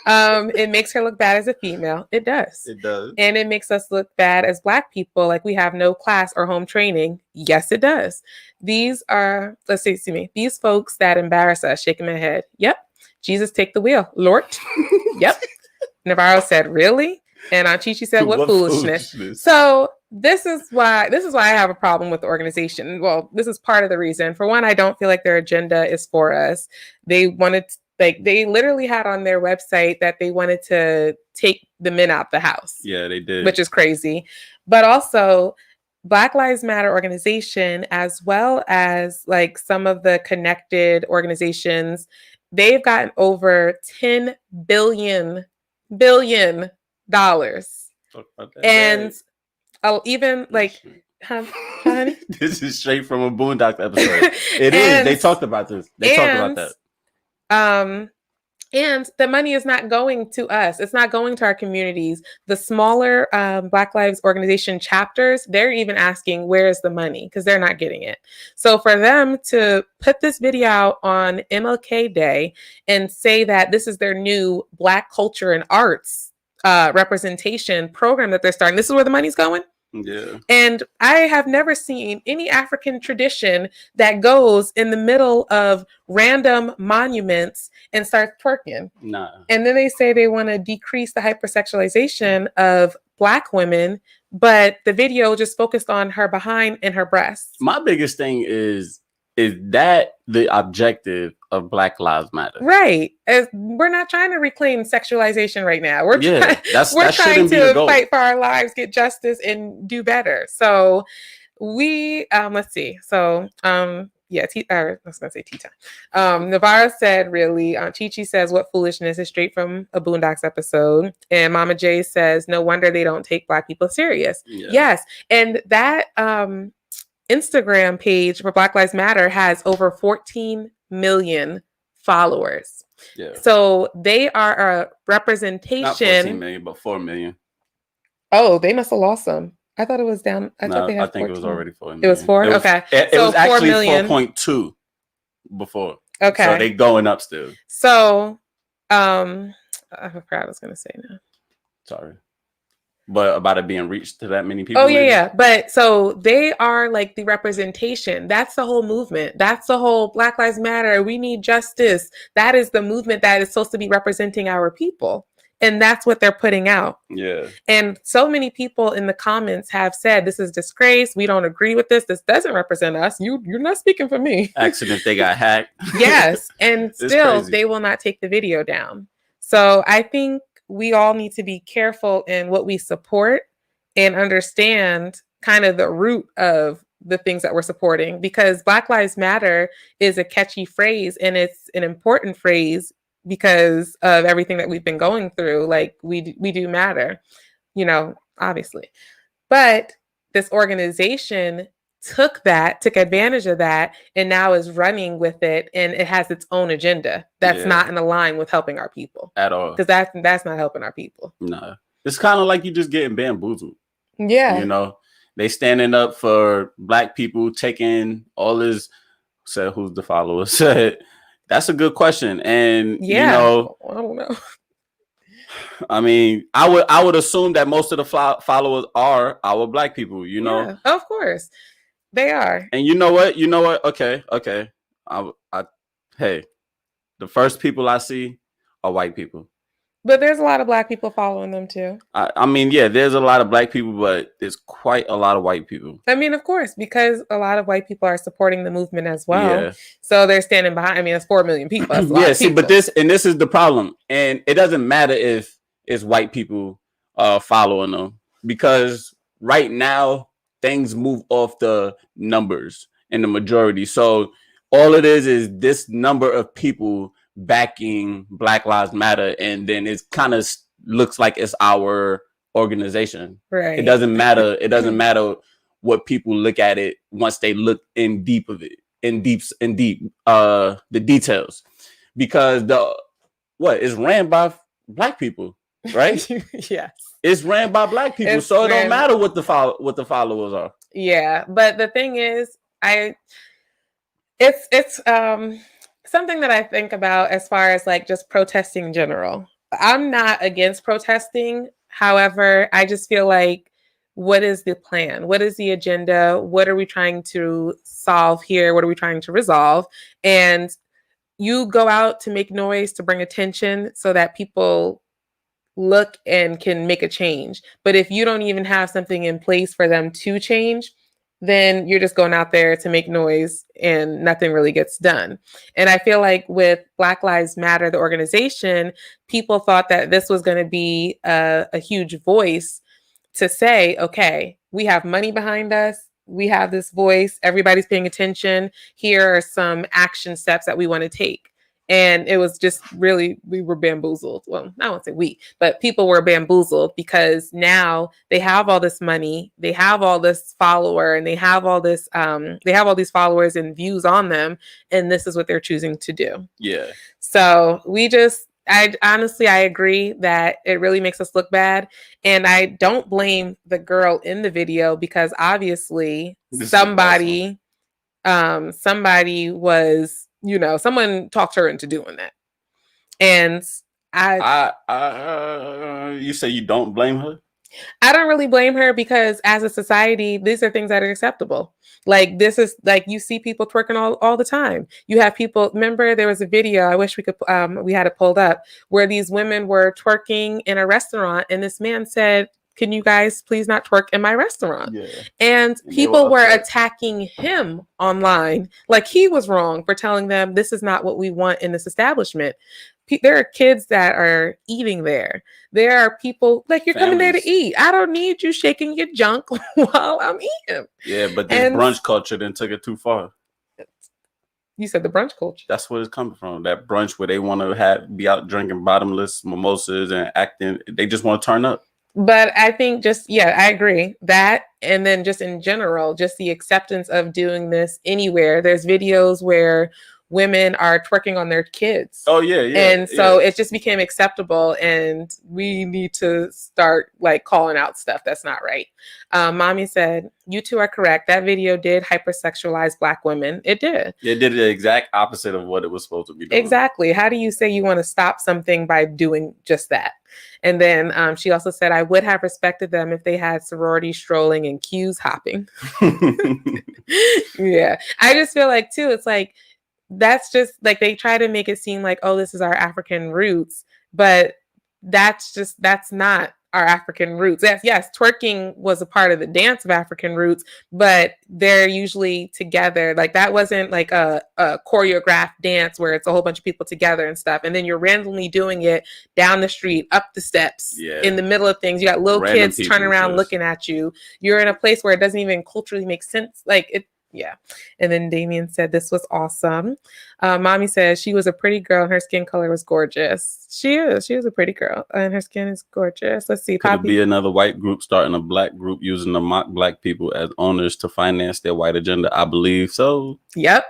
It makes her look bad as a female. It does. wheel. It does. And it makes us look bad as Black people, like we have no class or home training. Yes, it does. These are, let's see me, these folks that embarrass us, shaking my head. Yep. Jesus, take the wheel. Lord. Yep. Navarro said, really? And Aunt Chichi said, what foolishness. So this is why I have a problem with the organization. Well, this is part of the reason. For one, I don't feel like their agenda is for us. They wanted, they literally had on their website that they wanted to take the men out the house. Yeah, they did. Which is crazy. But also, Black Lives Matter organization, as well as like some of the connected organizations, they've gotten over $10 billion. And I'll even like, honey? This is straight from a Boondocks episode. It is. They talked about this. They talked about that. And the money is not going to us. It's not going to our communities. The smaller Black Lives Organization chapters, they're even asking, where's the money? Because they're not getting it. So for them to put this video out on MLK Day and say that this is their new Black culture and arts representation program that they're starting, this is where the money's going? Yeah. And I have never seen any African tradition that goes in the middle of random monuments and starts twerking. Nah. And then they say they want to decrease the hypersexualization of Black women, but the video just focused on her behind and her breasts. My biggest thing is that the objective of Black Lives Matter? Right. We're not trying to reclaim sexualization right now. We're trying to fight for our lives, get justice, and do better. So we let's see. So I was gonna say tea time. Navarro said, really, Chi-Chi says, what foolishness, is straight from a Boondocks episode. And Mama J says, no wonder they don't take Black people serious. Yeah. Yes. And that Instagram page for Black Lives Matter has over 14 million followers. Yeah. So they are a representation. Not 14 million, but 4 million. Oh, they must have lost some. I thought it was down. I think it was already 4 million. It was 4? Okay. It was actually 4.2 before. Okay. So they going up still. So I forgot what I was going to say now. Sorry. But about it being reached to that many people. Oh, yeah. But so they are like the representation. That's the whole movement. That's the whole Black Lives Matter. We need justice. That is the movement that is supposed to be representing our people. And that's what they're putting out. Yeah. And so many people in the comments have said, this is disgrace. We don't agree with this. This doesn't represent us. You're not speaking for me. Accident, they got hacked. Yes. And still, they will not take the video down. So I think we all need to be careful in what we support and understand kind of the root of the things that we're supporting, because Black Lives Matter is a catchy phrase, and it's an important phrase because of everything that we've been going through. Like we do matter, obviously. But this organization took advantage of that, and now is running with it, and it has its own agenda that's not in line with helping our people at all. Because that's not helping our people. No, it's kind of like you just getting bamboozled. Yeah, they standing up for Black people, taking all this. Said who's the follower? Said that's a good question, and I don't know. I mean, I would assume that most of the followers are our Black people. Yeah, of course. They are. And you know what? Okay. Hey, the first people I see are white people. But there's a lot of Black people following them too. I mean, yeah, there's a lot of Black people, but there's quite a lot of white people. I mean, of course, because a lot of white people are supporting the movement as well. Yeah. So they're standing behind. I mean, it's 4 million people. That's a lot of people. But this is the problem. And it doesn't matter if it's white people following them, because right now things move off the numbers in the majority. So all it is this number of people backing Black Lives Matter, and then it kind of looks like it's our organization. Right. It doesn't matter. It doesn't matter what people look at it once they look in deep of it, the details, because it's ran by Black people, right? Yes. It's ran by Black people, so it don't matter what the followers are. Yeah, but the thing is, it's something that I think about as far as like just protesting in general. I'm not against protesting. However, I just feel like what is the plan? What is the agenda? What are we trying to solve here? What are we trying to resolve? And you go out to make noise to bring attention so that people look and can make a change. But if you don't even have something in place for them to change, then you're just going out there to make noise and nothing really gets done. And I feel like with Black Lives Matter, the organization, people thought that this was going to be a huge voice to say, okay, we have money behind us. We have this voice. Everybody's paying attention. Here are some action steps that we want to take. And it was just really, we were bamboozled. Well, I won't say we, but people were bamboozled because now they have all this money, they have all this follower, and they have all this, they have all these followers and views on them, and this is what they're choosing to do. Yeah. So I honestly, I agree that it really makes us look bad. And I don't blame the girl in the video because obviously somebody was, someone talked her into doing that. And you say you don't blame her? I don't really blame her because as a society, these are things that are acceptable. Like this is like you see people twerking all the time. You have people, remember there was a video, I wish we could we had it pulled up, where these women were twerking in a restaurant and this man said, "Can you guys please not twerk in my restaurant?" Yeah. And people were attacking him online like he was wrong for telling them this is not what we want in this establishment. There are kids that are eating there. There are people like you're coming there to eat. I don't need you shaking your junk while I'm eating. Yeah, but this brunch culture then took it too far. You said the brunch culture. That's where it's coming from. That brunch where they want to be out drinking bottomless mimosas and acting. They just want to turn up. But I think I agree that. And then just in general, just the acceptance of doing this anywhere. There's videos where women are twerking on their kids. Oh, yeah. And so it just became acceptable. And we need to start like calling out stuff that's not right. Mommy said, "You two are correct. That video did hypersexualize Black women." It did. It did the exact opposite of what it was supposed to be doing. Exactly. How do you say you want to stop something by doing just that? And then she also said, "I would have respected them if they had sorority strolling and cues hopping." Yeah. I just feel like too, it's like, that's just like they try to make it seem like, oh, this is our African roots, but that's not our African roots. Yes, twerking was a part of the dance of African roots, but they're usually together. Like that wasn't like a choreographed dance where it's a whole bunch of people together and stuff. And then you're randomly doing it down the street, up the steps, in the middle of things. You got little kids turning around looking at you. You're in a place where it doesn't even culturally make sense. Like it. Yeah. And then Damien said, "This was awesome." Mommy says she was a pretty girl and her skin color was gorgeous. She is a pretty girl and her skin is gorgeous. Let's see. Could it be another white group starting a Black group using to mock Black people as owners to finance their white agenda? I believe so. Yep.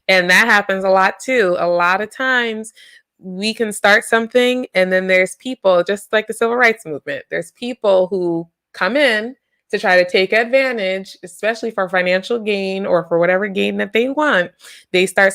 And that happens a lot too. A lot of times we can start something and then there's people, just like the civil rights movement, there's people who come in to try to take advantage, especially for financial gain or for whatever gain that they want. They start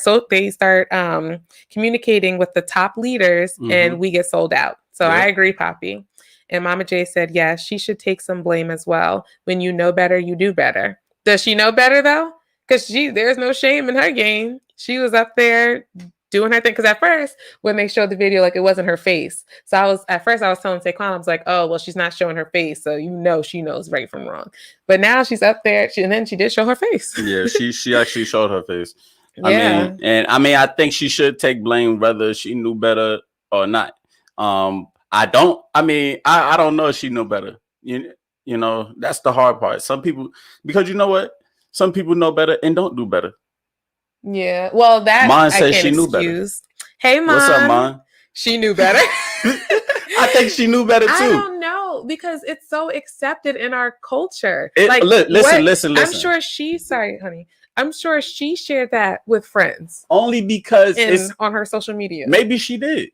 communicating with the top leaders and we get sold out. So I agree, Poppy. And Mama J said, yes, she should take some blame as well. When you know better, you do better. Does she know better though? Because there's no shame in her game. She was up there doing her thing. Because at first, when they showed the video, like it wasn't her face. So I was telling Saquon, I was like, oh, well, she's not showing her face. So she knows right from wrong. But now she's up there. And then she did show her face. Yeah, she actually showed her face. I think she should take blame whether she knew better or not. I don't know if she knew better. You know, that's the hard part. Some people, because you know what? Some people know better and don't do better. Yeah, well, that Mom says she knew better. Hey, Mom. What's up, Mom? She knew better. I think she knew better too. I don't know because it's so accepted in our culture. Listen. I'm sure I'm sure she shared that with friends. Only because it's on her social media. Maybe she did,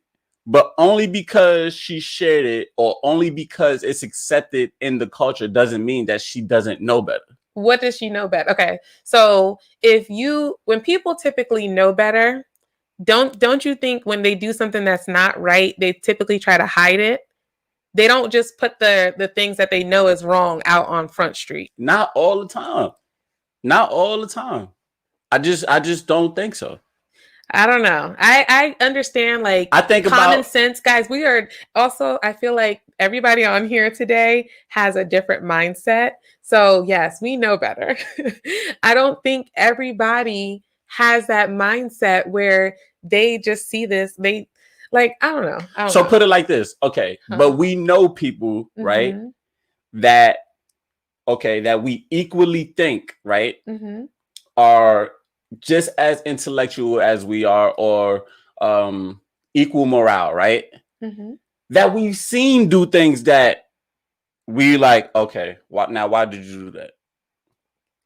but only because she shared it, or only because it's accepted in the culture, doesn't mean that she doesn't know better. what does she know better? Okay, so when people typically know better, don't you think when they do something that's not right, they typically try to hide it? They don't just put the things that they know is wrong out on Front Street. Not all the time. Not all the time. I just don't think so. I don't know. I understand, like, I think common about sense, guys. We are also, I feel like everybody on here today has a different mindset. So yes, we know better. I don't think everybody has that mindset where they just see this. They like, I don't know. I don't so know. put it like this. Okay. But we know people, right? Mhm. That we equally think, right? Mhm. Are just as intellectual as we are, or equal morale, right? Mhm. That we've seen do things that we like, okay, why did you do that?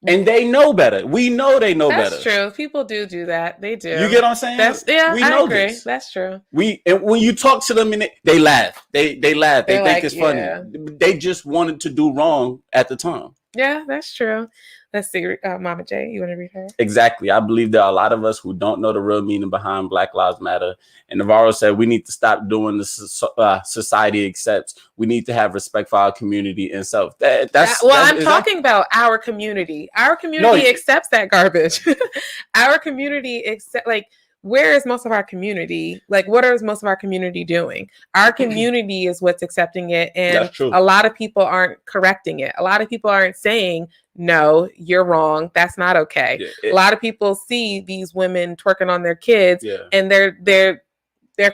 And they know better. We know they know That's better. true. People do that. They do. You get what I'm saying? We I know agree. this. That's true. And when you talk to them, and they laugh. They laugh. They They're think like, it's funny. yeah. They just wanted to do wrong at the time. Yeah, that's true. Let's see, Mama J, you want to read her? Exactly. I believe there are a lot of us who don't know the real meaning behind Black Lives Matter. And Navarro said we need to stop doing the society accepts. We need to have respect for our community and self. I'm talking about our community. Our community accepts that garbage. Our community accept, like, where is most of our community? Like, what is most of our community doing? Our community is what's accepting it. And a lot of people aren't correcting it. A lot of people aren't saying, no, you're wrong. That's not okay. A lot of people see these women twerking on their kids, and they're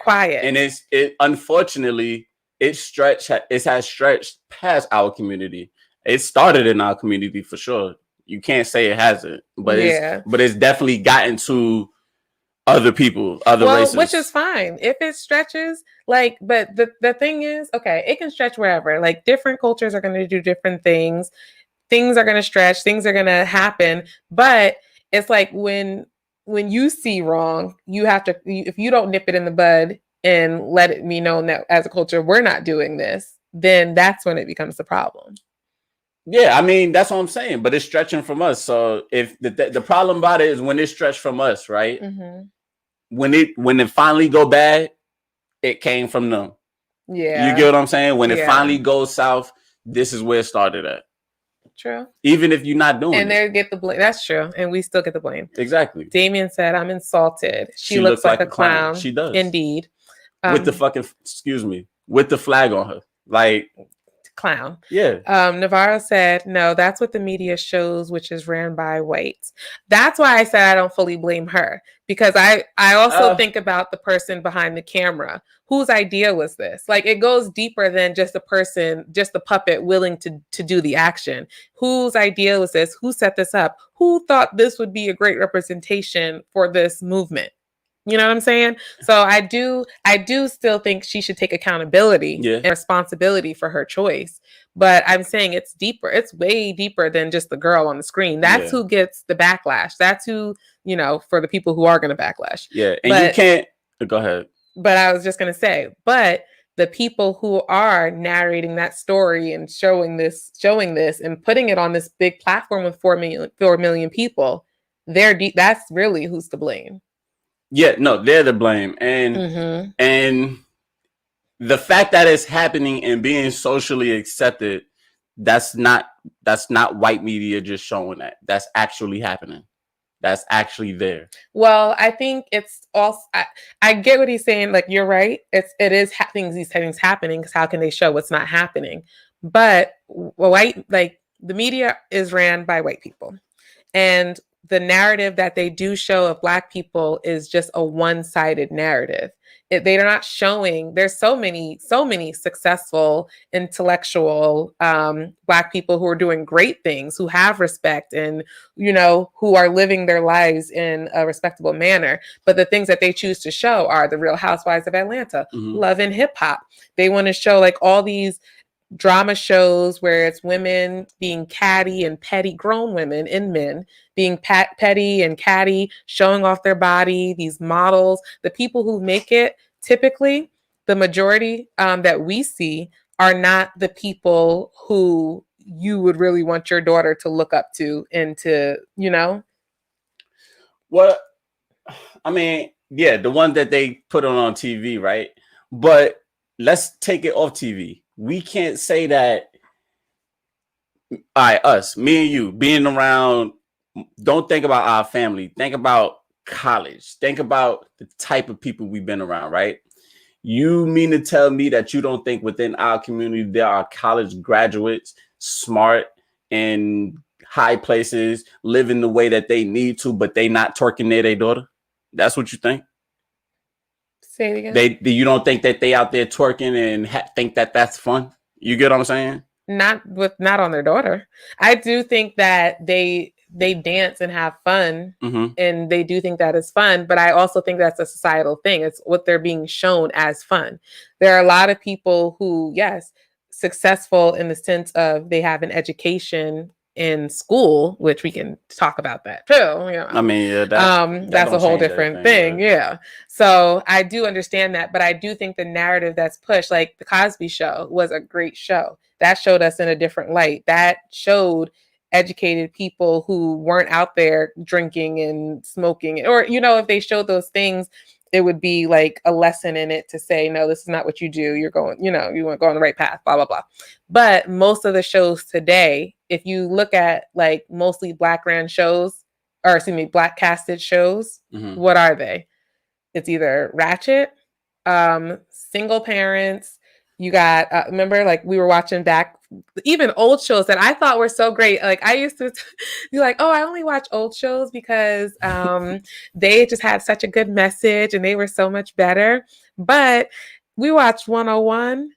quiet. And unfortunately, it has stretched past our community. It started in our community for sure. You can't say it hasn't, but it's definitely gotten to other people, other races, which is fine if it stretches. Like, but the thing is, okay, it can stretch wherever. Like, different cultures are going to do different things. Things are going to stretch. Things are going to happen. But it's like when you see wrong, you have to. If you don't nip it in the bud and let it be known that as a culture we're not doing this, then that's when it becomes the problem. Yeah, I mean, that's what I'm saying. But it's stretching from us. So if the problem about it is when it's stretched from us, right? Mm-hmm. When it finally go bad, it came from them. Yeah. You get what I'm saying? When it finally goes south, this is where it started at. True. Even if you're not doing and they get the blame. That's true. And we still get the blame. Exactly. Damien said, I'm insulted. She looks like a clown. She does. Indeed. With the with the flag on her. Like, clown. Yeah. Navarro said, no, that's what the media shows, which is ran by whites. That's why I said I don't fully blame her, because I also think about the person behind the camera. Whose idea was this? Like, it goes deeper than just the person, just the puppet willing to do the action. Whose idea was this? Who set this up? Who thought this would be a great representation for this movement? You know what I'm saying? So I do still think she should take accountability and responsibility for her choice. But I'm saying it's deeper. It's way deeper than just the girl on the screen. That's who gets the backlash. That's who, for the people who are going to backlash. Yeah. And you can't go ahead. But I was just going to say, but the people who are narrating that story and showing this and putting it on this big platform with 4 million people, that's really who's to blame. Yeah, no, they're to blame. And and the fact that it's happening and being socially accepted, that's not white media just showing that. That's actually happening. That's actually there. Well, I think it's also, I get what he's saying. Like, you're right. These things happening, because how can they show what's not happening? But the media is ran by white people, and the narrative that they do show of Black people is just a one-sided narrative. They're not showing, there's so many successful, intellectual Black people who are doing great things, who have respect, and, who are living their lives in a respectable manner. But the things that they choose to show are the Real Housewives of Atlanta, Love and Hip Hop. They want to show like all these drama shows where it's women being catty and petty, grown women and men being petty and catty, showing off their body, these models. The people who make it, typically, the majority that we see are not the people who you would really want your daughter to look up to and to, you know? Well, I mean, yeah, the one that they put on TV, right? But let's take it off TV. We can't say that. All right, us, me and you, being around. Don't think about our family. Think about college. Think about the type of people we've been around, right? You mean to tell me that you don't think within our community there are college graduates, smart and high places, living the way that they need to, but they not twerking near their daughter? That's what you think? Say it again. You don't think that they out there twerking and think that that's fun? You get what I'm saying? Not on their daughter. I do think that they dance and have fun, and they do think that is fun, but I also think that's a societal thing. It's what they're being shown as fun. There are a lot of people who, yes, successful in the sense of they have an education in school, which we can talk about that too. You know? I mean, yeah, that's a whole different thing. Yeah. So I do understand that, but I do think the narrative that's pushed, like the Cosby Show was a great show. That showed us in a different light. That showed educated people who weren't out there drinking and smoking, or, you know, if they showed those things, it would be like a lesson in it to say, no, this is not what you do. You're going, you know, you want to go on the right path, blah, blah, blah. But most of the shows today, if you look at like mostly Black ran shows, or excuse me, Black casted shows, what are they? It's either ratchet, single parents. You got, remember, like we were watching back, even old shows that I thought were so great. Like I used to be like, oh, I only watch old shows because they just had such a good message and they were so much better. But we watched 101,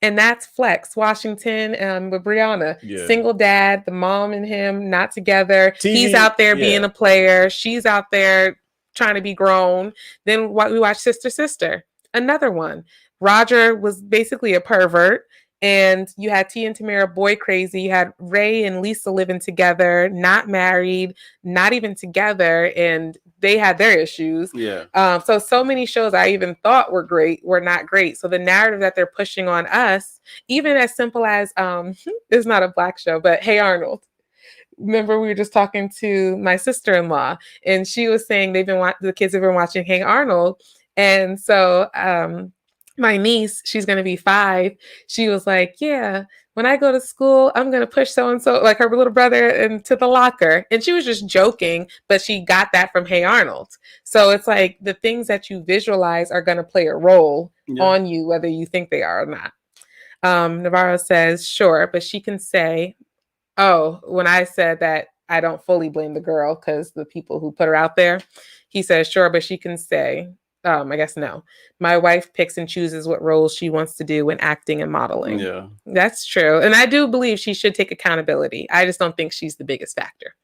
and that's Flex Washington with Brianna. Yeah. Single dad, the mom and him not together. TV, he's out there being a player. She's out there trying to be grown. Then we watched Sister, another one. Roger was basically a pervert, and you had T and Tamara boy crazy. You had Ray and Lisa living together, not married, not even together, and they had their issues. Yeah. So many shows I even thought were great were not great. So the narrative that they're pushing on us, even as simple as it's not a Black show, but Hey Arnold. Remember, we were just talking to my sister-in-law, and she was saying the kids have been watching Hey Arnold, and so my niece, she's going to be 5. She was like, yeah, when I go to school, I'm going to push so-and-so, like her little brother, into the locker. And she was just joking, but she got that from Hey Arnold. So it's like the things that you visualize are going to play a role on you, whether you think they are or not. Navarro says, sure, but she can say, oh, when I said that I don't fully blame the girl because the people who put her out there, he says, sure, but she can say, I guess no. My wife picks and chooses what roles she wants to do when acting and modeling. Yeah, that's true. And I do believe she should take accountability. I just don't think she's the biggest factor.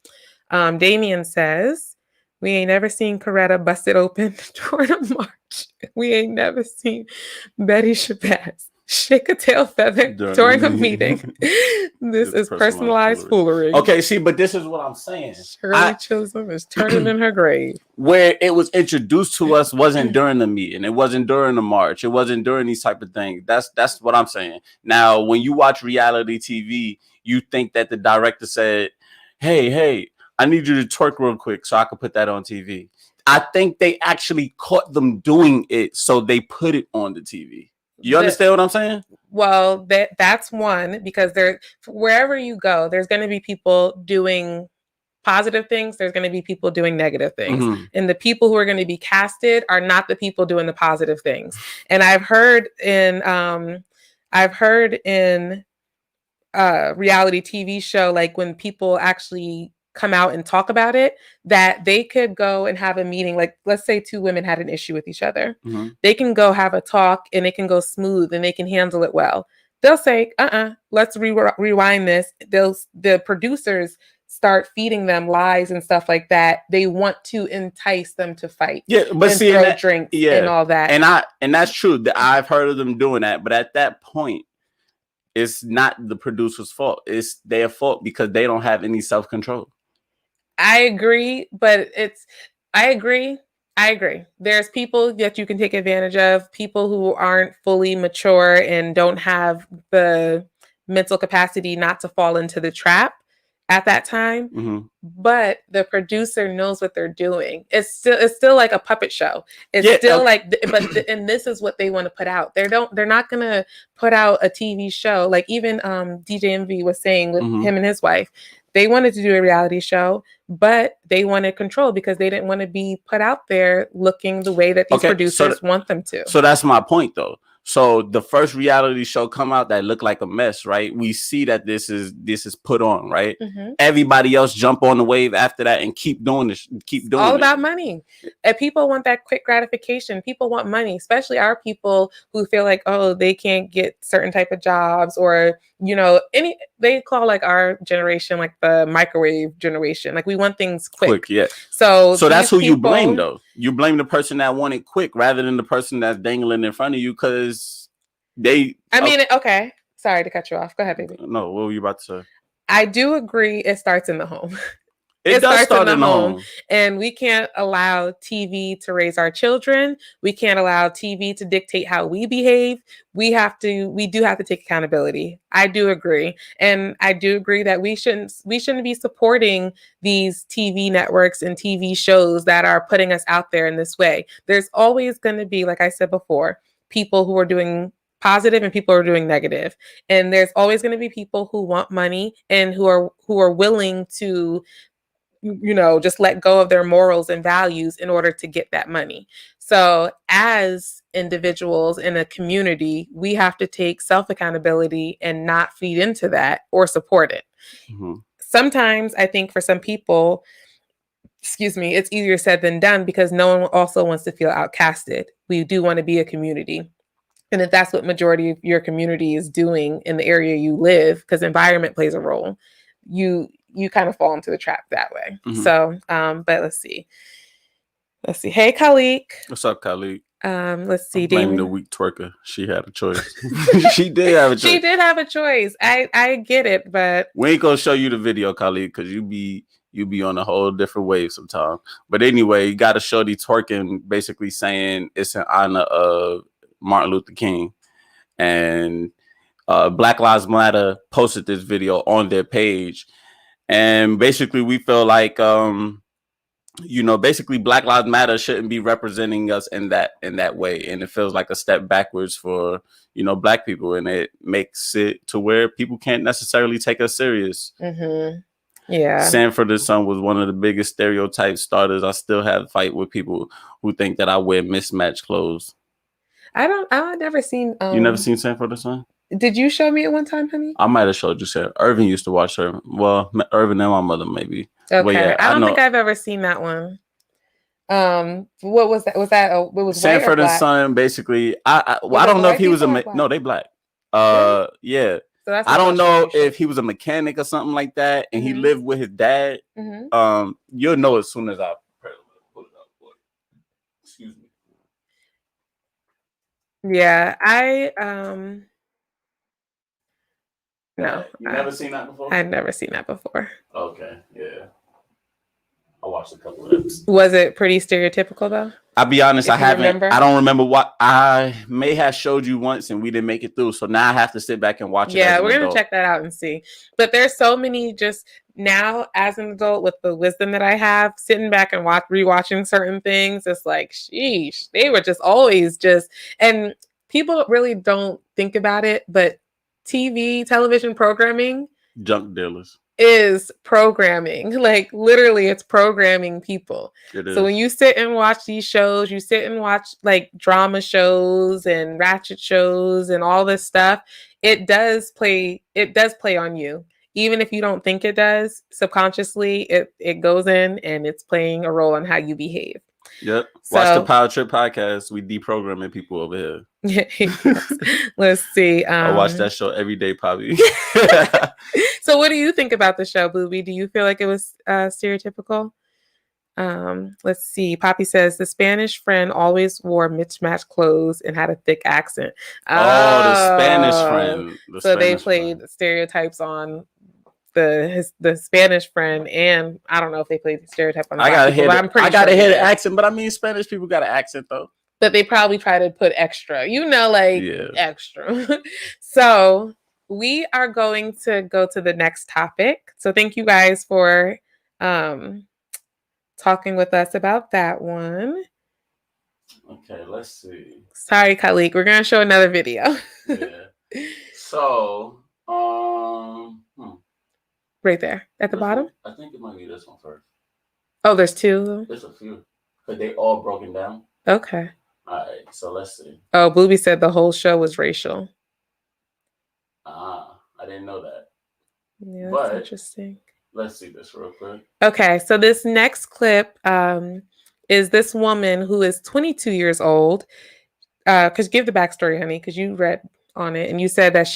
Damien says, we ain't never seen Coretta busted open during a march. We ain't never seen Betty Shabazz shake a tail feather during a meeting. This is personalized foolery. Okay, see, but this is what I'm saying. Shirley Chisholm is turning in her grave. Where it was introduced to us wasn't during the meeting. It wasn't during the march. It wasn't during these type of things. That's what I'm saying. Now, when you watch reality TV, you think that the director said, hey, I need you to twerk real quick so I can put that on TV. I think they actually caught them doing it, so they put it on the TV. You understand what I'm saying? Well, that's one, because wherever you go, there's going to be people doing positive things. There's going to be people doing negative things. And the people who are going to be casted are not the people doing the positive things. And I've heard in reality TV show, like when people actually come out and talk about it, that they could go and have a meeting. Like, let's say 2 women had an issue with each other. They can go have a talk, and it can go smooth, and they can handle it well. They'll say, let's rewind this. The producers start feeding them lies and stuff like that. They want to entice them to fight. Yeah, but and throw drinks and all that. And that's true. I've heard of them doing that. But at that point, it's not the producer's fault. It's their fault because they don't have any self-control. I agree, but I agree. There's people that you can take advantage of, people who aren't fully mature and don't have the mental capacity not to fall into the trap at that time. Mm-hmm. But the producer knows what they're doing. It's still like a puppet show. It's Yeah, still and this is what they want to put out. They're not gonna put out a TV show. Like even DJ MV was saying with him and his wife, they wanted to do a reality show, but they wanted control because they didn't want to be put out there looking the way that these producers want them to. So that's my point though. So the first reality show come out that looked like a mess, right? We see that this is put on, right? Everybody else jump on the wave after that and keep doing this, keep doing it. All about money. And people want that quick gratification. People want money, especially our people who feel like, oh, they can't get certain type of jobs, or they call like our generation like the microwave generation. Like we want things quick. Yeah. So that's who you blame though. You blame the person that want it quick rather than the person that's dangling in front of you because okay. Sorry to cut you off. Go ahead, baby. No, what were you about to say? I do agree it starts in the home. It does start in the home. And we can't allow TV to raise our children. We can't allow TV to dictate how we behave. We do have to take accountability. I do agree. And I do agree that we shouldn't be supporting these TV networks and TV shows that are putting us out there in this way. There's always going to be, like I said before, people who are doing positive and people are doing negative. And there's always going to be people who want money and who are willing to just let go of their morals and values in order to get that money. So as individuals in a community, we have to take self-accountability and not feed into that or support it. Sometimes I think for some people, it's easier said than done because no one also wants to feel outcasted. We do want to be a community. And if that's what majority of your community is doing in the area you live, because environment plays a role, you kind of fall into the trap that way. So, but let's see. Hey, Khalik. What's up, Khalik? Let's see. Blame the weak twerker. She had a choice. She did have a choice. She did have a choice. I get it, but we ain't gonna show you the video, Khalik, because you be on a whole different wave sometime. But anyway, you got a shorty twerking, basically saying it's in honor of Martin Luther King, and Black Lives Matter posted this video on their page. And basically, we feel like, basically Black Lives Matter shouldn't be representing us in that way. And it feels like a step backwards for, Black people. And it makes it to where people can't necessarily take us serious. Yeah. Sanford and Son was one of the biggest stereotype starters. I still have a fight with people who think that I wear mismatched clothes. I've never seen. You never seen Sanford and Son? Did you show me it one time, honey? I might have showed you, Sarah. Irvin used to watch her. Well, Irvin and my mother, maybe. Okay. Yeah, I don't think I've ever seen that one. What was that? Was that it was Sanford and Son? Basically, I don't know if he was no, they black. Yeah. So I don't know if he was a mechanic or something like that, and he lived with his dad. You'll know as soon as I pull it up. Excuse me. Yeah, no. You never seen that before? I'd never seen that before. Okay, yeah. I watched a couple of them. Was it pretty stereotypical though? I'll be honest, I haven't. Remember? I don't remember what I may have showed you once and we didn't make it through. So now I have to sit back and watch it. Yeah, we're going to check that out and see. But there's so many just now as an adult with the wisdom that I have, sitting back and rewatching certain things. It's like, sheesh, they were just always and people really don't think about it, but television programming. Junk dealers. Is programming, like literally it's programming people. So when you sit and watch these shows, you sit and watch like drama shows and ratchet shows and all this stuff, it does play on you. Even if you don't think it does, subconsciously it goes in and it's playing a role on how you behave. Yep. Watch the PowerTrip podcast. We deprogramming people over here. Let's see. I watch that show every day, Poppy. So what do you think about the show, Booby? Do you feel like it was stereotypical? Let's see. Poppy says the Spanish friend always wore mismatched clothes and had a thick accent. The Spanish friend. They played stereotypes on the Spanish friend, and I don't know if they played the stereotype on the I gotta hear the accent, but I mean Spanish people got an accent though. But they probably try to put extra, extra. So we are going to go to the next topic. So thank you guys for talking with us about that one. Okay, let's see. Sorry, Khalik. We're going to show another video. Yeah. So, right there at the bottom. I think it might be this one first. Oh, there's two of them? There's a few. But they all broken down. Okay. All right, so let's see. Oh, Booby said the whole show was racial. I didn't know that. Yeah, that's interesting. Let's see this real quick. Okay, so this next clip is this woman who is 22 years old. Because give the backstory, honey, because you read on it and you said that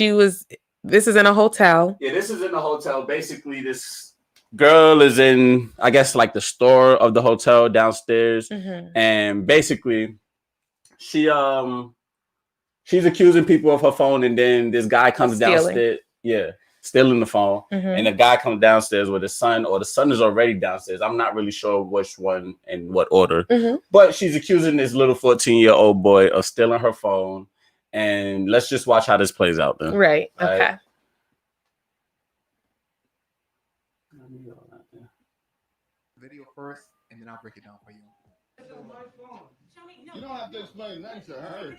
this is in a hotel. Yeah, this is in a hotel. Basically, this girl is in, I guess, like the store of the hotel downstairs. Mm-hmm. And basically, she's accusing people of her phone, and then this guy comes downstairs. Yeah, stealing the phone. Mm-hmm. And the guy comes downstairs with his son, or the son is already downstairs. I'm not really sure which one and what order. Mm-hmm. But she's accusing this little 14-year-old boy of stealing her phone. And let's just watch how this plays out then. Right. Okay. Video first, and then I'll break it down for you. You don't have to explain nothing to her.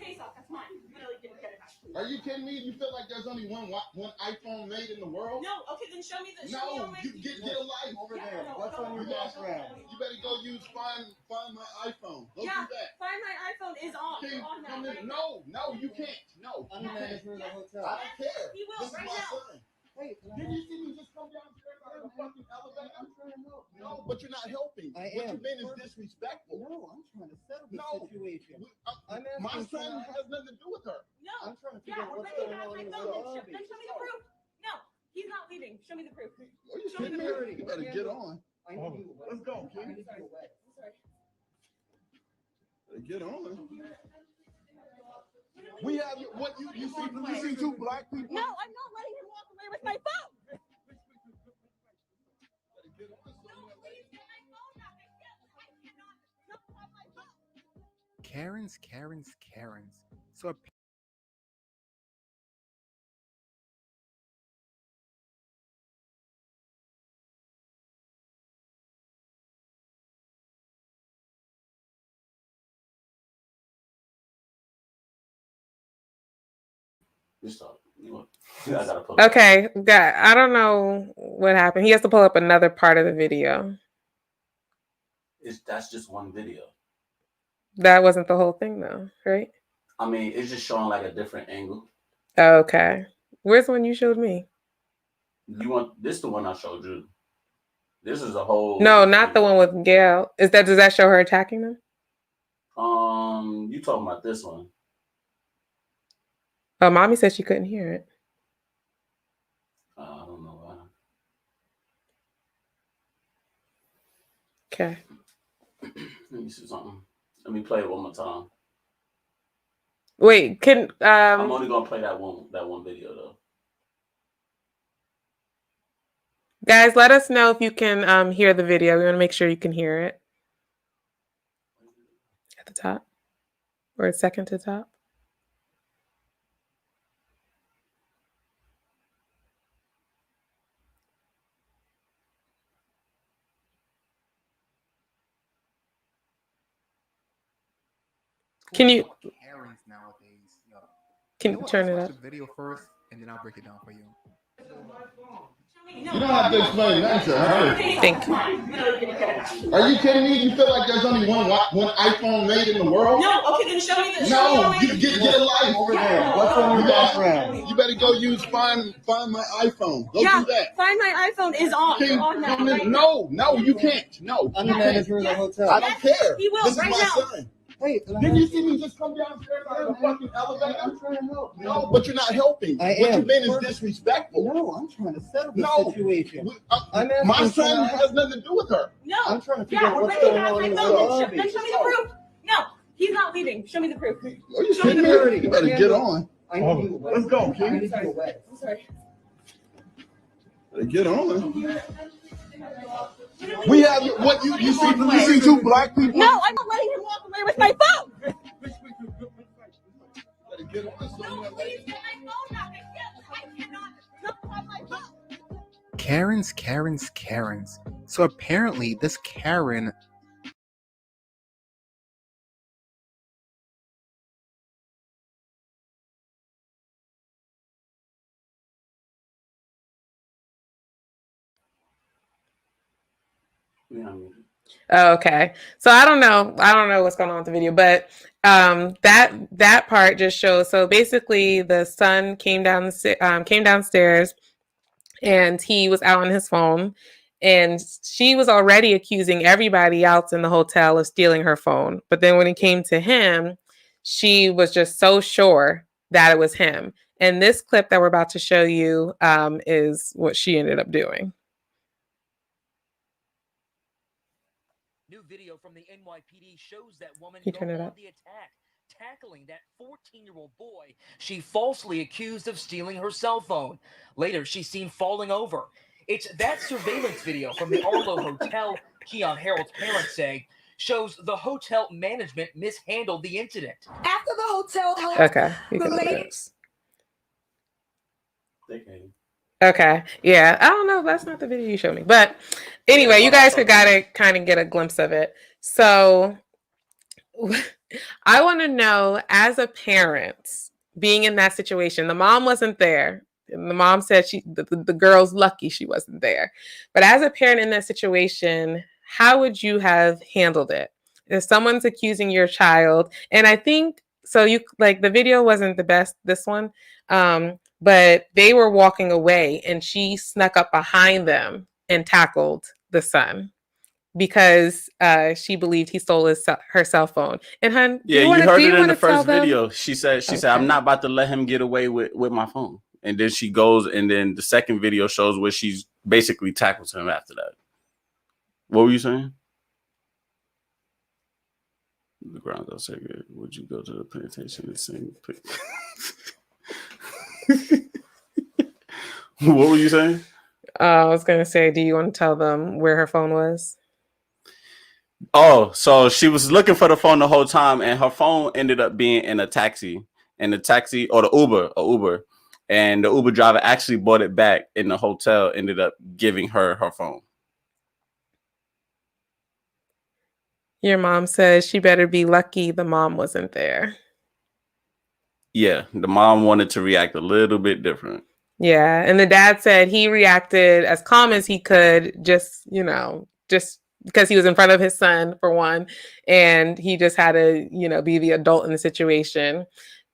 Are you kidding me? You feel like there's only one iPhone made in the world? No, okay, then show me the. No, you get a life over there. What's on your background? You better go use find my iPhone. Go do that. Find my iPhone is on. No, you can't. No. I'm the manager of the hotel. I don't care. He will this right is my now. son. Hey, did you see me just come downstairs out of the fucking elevator? I'm trying to help. No, but you're not helping. What you've been is disrespectful. No, I'm trying to settle the situation. My son has nothing to do with her. No. I'm trying to figure out what's going on in the world. Then show me the proof. No, he's not leaving. Show me the proof. Are you kidding me? You better get on. Let's go, kid. Get on. We have you see two black people. No, I'm not letting him walk away with my phone. Karens. So Okay, I don't know what happened. He has to pull up another part of the video. That's just one video. That wasn't the whole thing, though, right? I mean, it's just showing like a different angle. Okay. Where's the one you showed me? You want this? The one I showed you. This is a whole. No, not the one with Gail. Does that show her attacking them? You talking about this one? Oh, mommy said she couldn't hear it. I don't know why. Okay. Let me see something. Let me play it one more time. Wait, I'm only gonna play that one video though. Guys, let us know if you can hear the video. We want to make sure you can hear it. At the top. Or second to top. Can you Karens nowadays, yo. Can you turn it watch up? the video first, and then I'll break it down for you. You don't have to explain nothing to her. Thank you. Are you kidding me? You feel like there's only one iPhone made in the world? No, okay, then show me the. No, you get a life over there. What's on your background? You better go use find my iPhone. Go do that. Find my iPhone is on. No, you can't. No, I'm the manager of the hotel. I don't care. He will this right is my now. son. Hey, didn't you see me just come downstairs out of the fucking elevator? I'm trying to help. No, but you're not helping. What you've been is disrespectful. No, I'm trying to settle the situation. My son has nothing to do with her. No. I'm trying to figure out what's going on in the world. Then show me the proof. No, he's not leaving. Show me the proof. Are you kidding me? You better get on. Let's go, kid. I'm sorry. Better get on. We have you see two black people. No, I'm not letting him walk away with my phone. Better get on. No, please get my phone back. I cannot Karens. So apparently this Karen Oh, okay. So I don't know. I don't know what's going on with the video, but that part just shows. So basically, the son came downstairs, and he was out on his phone, and she was already accusing everybody else in the hotel of stealing her phone. But then when it came to him, she was just so sure that it was him. And this clip that we're about to show you is what she ended up doing. New video from the NYPD shows that woman You go turn it on up. the attack, tackling that 14-year-old boy she falsely accused of stealing her cell phone. Later, she's seen falling over. It's that surveillance video from the Arlo Hotel, Keon Harold's parents say, shows the hotel management mishandled the incident. After the hotel helped Okay, you the can do lady. this. Okay, yeah, I don't know if that's not the video you showed me, but anyway, you guys could gotta kind of get a glimpse of it. So I want to know, as a parent, being in that situation, the mom wasn't there. And the mom said the girl's lucky she wasn't there. But as a parent in that situation, how would you have handled it? If someone's accusing your child, and I think so, you like the video wasn't the best, this one, but they were walking away, and she snuck up behind them and tackled the son because she believed he stole her cell phone. And hun, Yeah, you heard it in the first video. She said, I'm not about to let him get away with my phone. And then she goes, and then the second video shows where she's basically tackles him after that. What were you saying? The ground goes say, would you go to the plantation and sing? What were you saying? I was going to say, do you want to tell them where her phone was? Oh, so she was looking for the phone the whole time, and her phone ended up being in a taxi, or the Uber. And the Uber driver actually bought it back, and the hotel ended up giving her phone. Your mom says she better be lucky the mom wasn't there. Yeah, the mom wanted to react a little bit different. Yeah, and the dad said he reacted as calm as he could, just because he was in front of his son, for one, and he just had to, be the adult in the situation.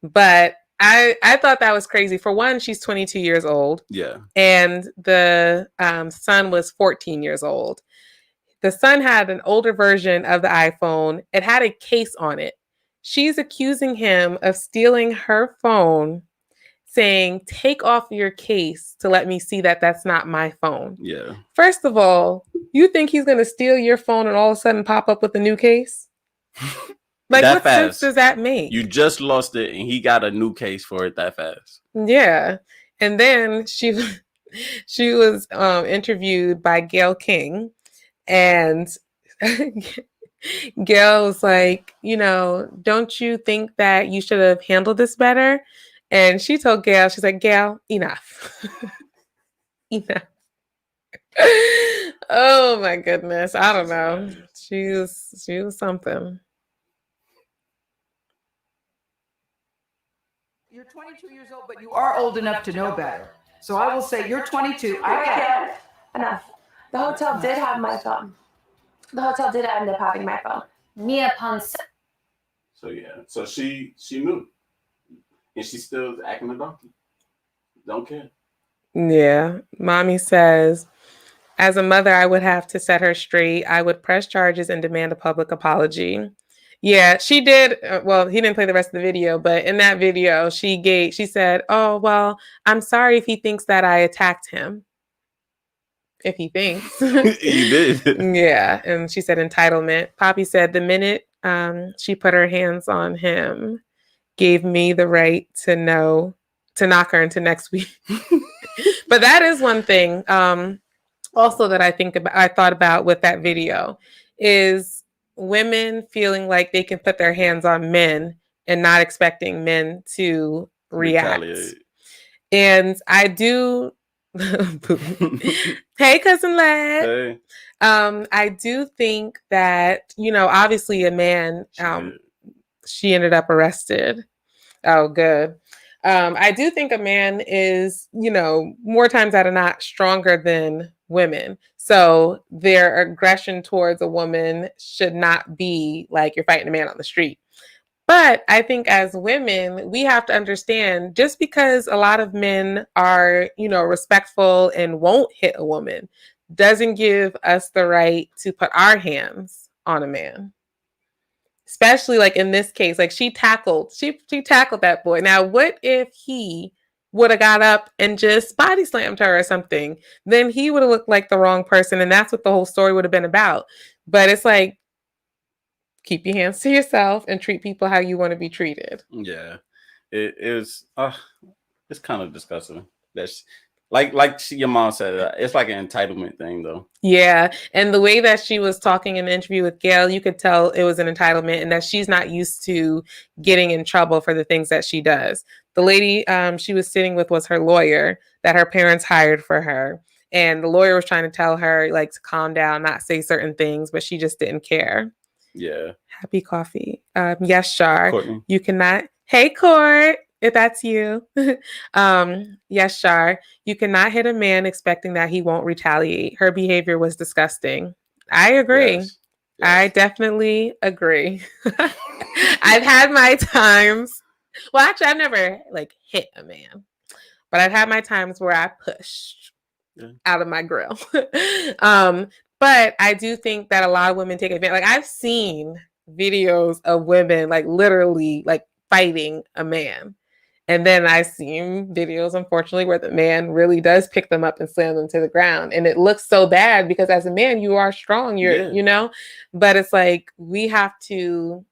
But I thought that was crazy. For one, she's 22 years old. Yeah. And the son was 14 years old. The son had an older version of the iPhone. It had a case on it. She's accusing him of stealing her phone, saying, take off your case to let me see that that's not my phone. Yeah. First of all, you think he's going to steal your phone and all of a sudden pop up with a new case? Like, what sense does that make? You just lost it, and he got a new case for it that fast. Yeah. And then she was interviewed by Gayle King, and Gayle was like, don't you think that you should have handled this better? And she told Gayle, she's like, Gayle, enough. Enough. Oh my goodness. I don't know. She was something. You're 22 years old, but you are old enough to know better. So I will say you're 22. I get it. Enough. The hotel did have my phone. The hotel did end up having my phone. Mia Ponce. So yeah. So she knew. And she's still acting a donkey. Don't care. Yeah. Mommy says, as a mother, I would have to set her straight. I would press charges and demand a public apology. Yeah, she did. Well, he didn't play the rest of the video, but in that video, she said, oh, well, I'm sorry if he thinks that I attacked him. If he thinks. He did. Yeah. And she said entitlement. Poppy said the minute she put her hands on him, gave me the right to knock her into next week. But that is one thing also that I thought about with that video is women feeling like they can put their hands on men and not expecting men to react. Retaliate. And I do Hey, cousin Lad. Hey. I do think that, obviously a man, she ended up arrested. Oh, good. I do think a man is, more times out of not stronger than women. So their aggression towards a woman should not be like you're fighting a man on the street. But I think as women, we have to understand just because a lot of men are, respectful and won't hit a woman doesn't give us the right to put our hands on a man. Especially like in this case, like she tackled that boy. Now, what if he would have got up and just body slammed her or something? Then he would have looked like the wrong person, and that's what the whole story would have been about. But it's like, keep your hands to yourself and treat people how you want to be treated. Yeah, it is. It's kind of disgusting. That's like your mom said. It's like an entitlement thing, though. Yeah, and the way that she was talking in the interview with Gail, you could tell it was an entitlement, and that she's not used to getting in trouble for the things that she does. The lady she was sitting with was her lawyer that her parents hired for her, and the lawyer was trying to tell her like to calm down, not say certain things, but she just didn't care. Yeah. Happy coffee. Yes, Shar. Courtney. You cannot. Hey, Court, if that's you. Yes, Shar. You cannot hit a man expecting that he won't retaliate. Her behavior was disgusting. I agree. Yes. I definitely agree. I've had my times. Well, actually, I've never like hit a man, but I've had my times where I pushed out of my grill. But I do think that a lot of women take advantage. Like I've seen videos of women like literally like fighting a man. And then I've seen videos, unfortunately, where the man really does pick them up and slam them to the ground. And it looks so bad because as a man, you are strong, but it's like we have to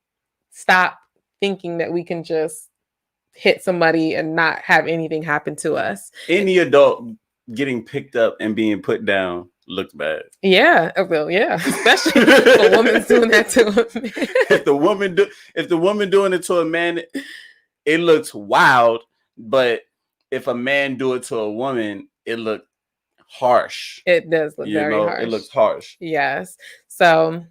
stop thinking that we can just hit somebody and not have anything happen to us. Any adult getting picked up and being put down looks bad. Yeah, well, yeah, especially if a woman's doing that to a man. If the woman doing it to a man, it looks wild. But if a man do it to a woman, it looks harsh. It does look very harsh. It looks harsh. Yes. So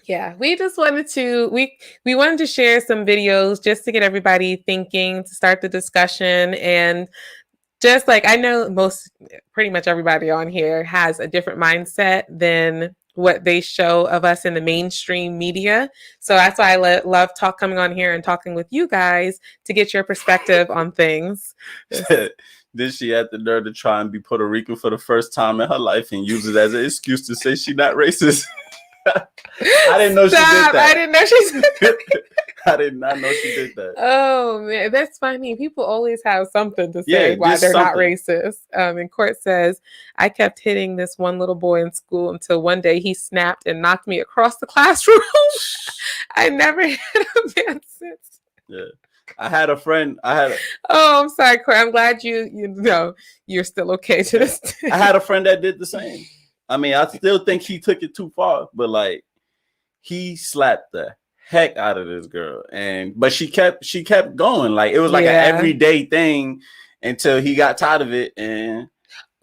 yeah, we just wanted to we wanted to share some videos just to get everybody thinking, to start the discussion. And just like I know pretty much everybody on here has a different mindset than what they show of us in the mainstream media. So that's why I love coming on here and talking with you guys to get your perspective on things. Then she had the nerve to try and be Puerto Rican for the first time in her life and use it as an excuse to say she's not racist. I didn't know she did that. I didn't know she did that. I did not know she did that. Oh man, that's funny. People always have something to say why they're not racist. And Court says, I kept hitting this one little boy in school until one day he snapped and knocked me across the classroom. I never hit a man since. Yeah. I had a friend. Oh, I'm sorry, Court. I'm glad you're still okay to this day. I had a friend that did the same. I mean, I still think he took it too far, but like he slapped the heck out of this girl, but she kept going. Like it was like an everyday thing until he got tired of it. And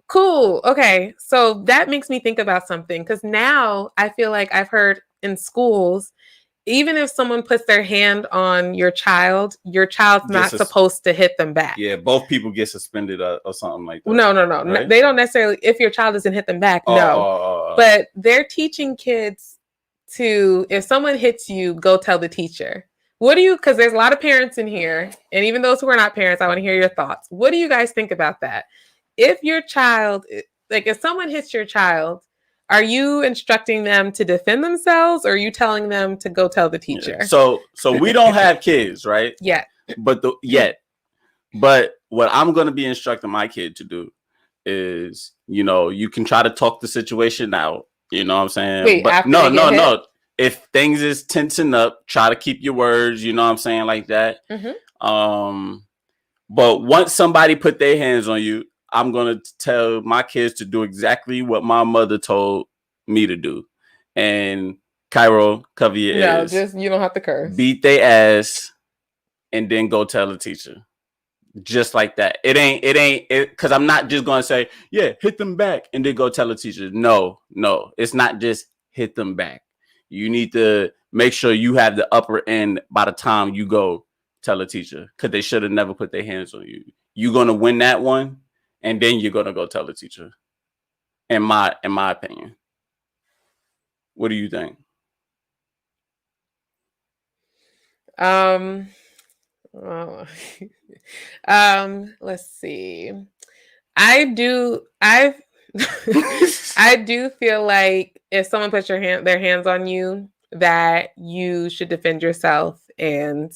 cool. Okay, so that makes me think about something, because now I feel like I've heard in schools, even if someone puts their hand on your child's not supposed to hit them back. Yeah, both people get suspended or something like that. No. Right? They don't necessarily, if your child doesn't hit them back, no. But they're teaching kids to, if someone hits you, go tell the teacher. Because there's a lot of parents in here, and even those who are not parents, I want to hear your thoughts. What do you guys think about that? If your child, like if someone hits your child, are you instructing them to defend themselves, or are you telling them to go tell the teacher? Yeah. So we don't have kids, right? But what I'm going to be instructing my kid to do is, you can try to talk the situation out. You know what I'm saying? Wait, but no. If things is tensing up, try to keep your words. You know what I'm saying? Like that. Mm-hmm. But once somebody put their hands on you, I'm going to tell my kids to do exactly what my mother told me to do. And Cairo, cover your ears. No, just, you don't have to curse. Beat their ass and then go tell the teacher. just like that. It ain't because I'm not just gonna say, yeah, hit them back and then go tell the teacher. No, it's not just hit them back. You need to make sure you have the upper end by the time you go tell a teacher, because they should have never put their hands on you. You're gonna win that one, and then you're gonna go tell the teacher. In my opinion. What do you think? Well, let's see. I do feel like if someone puts their hands on you, that you should defend yourself. And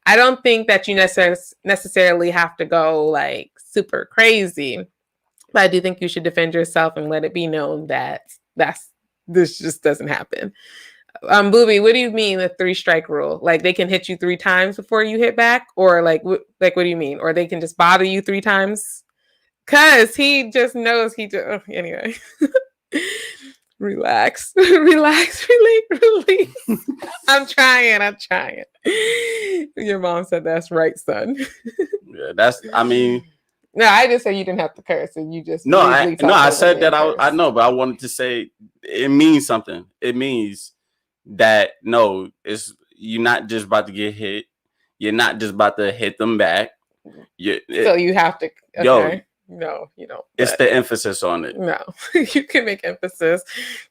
I don't think that you necessarily have to go like super crazy, but I do think you should defend yourself and let it be known that this just doesn't happen. Booby, what do you mean the 3-strike rule? Like they can hit you 3 times before you hit back, or like what do you mean? Or they can just bother you 3 times? Cause he just knows anyway. Relax, release. I'm trying. Your mom said that's right, son. Yeah, No, I just said you didn't have to curse, and you just I said that I know, but I wanted to say it means something. It means that no, you're not just about to get hit. You're not just about to hit them back. So you have to. Okay. No, you don't. It's the emphasis on it. No, you can make emphasis.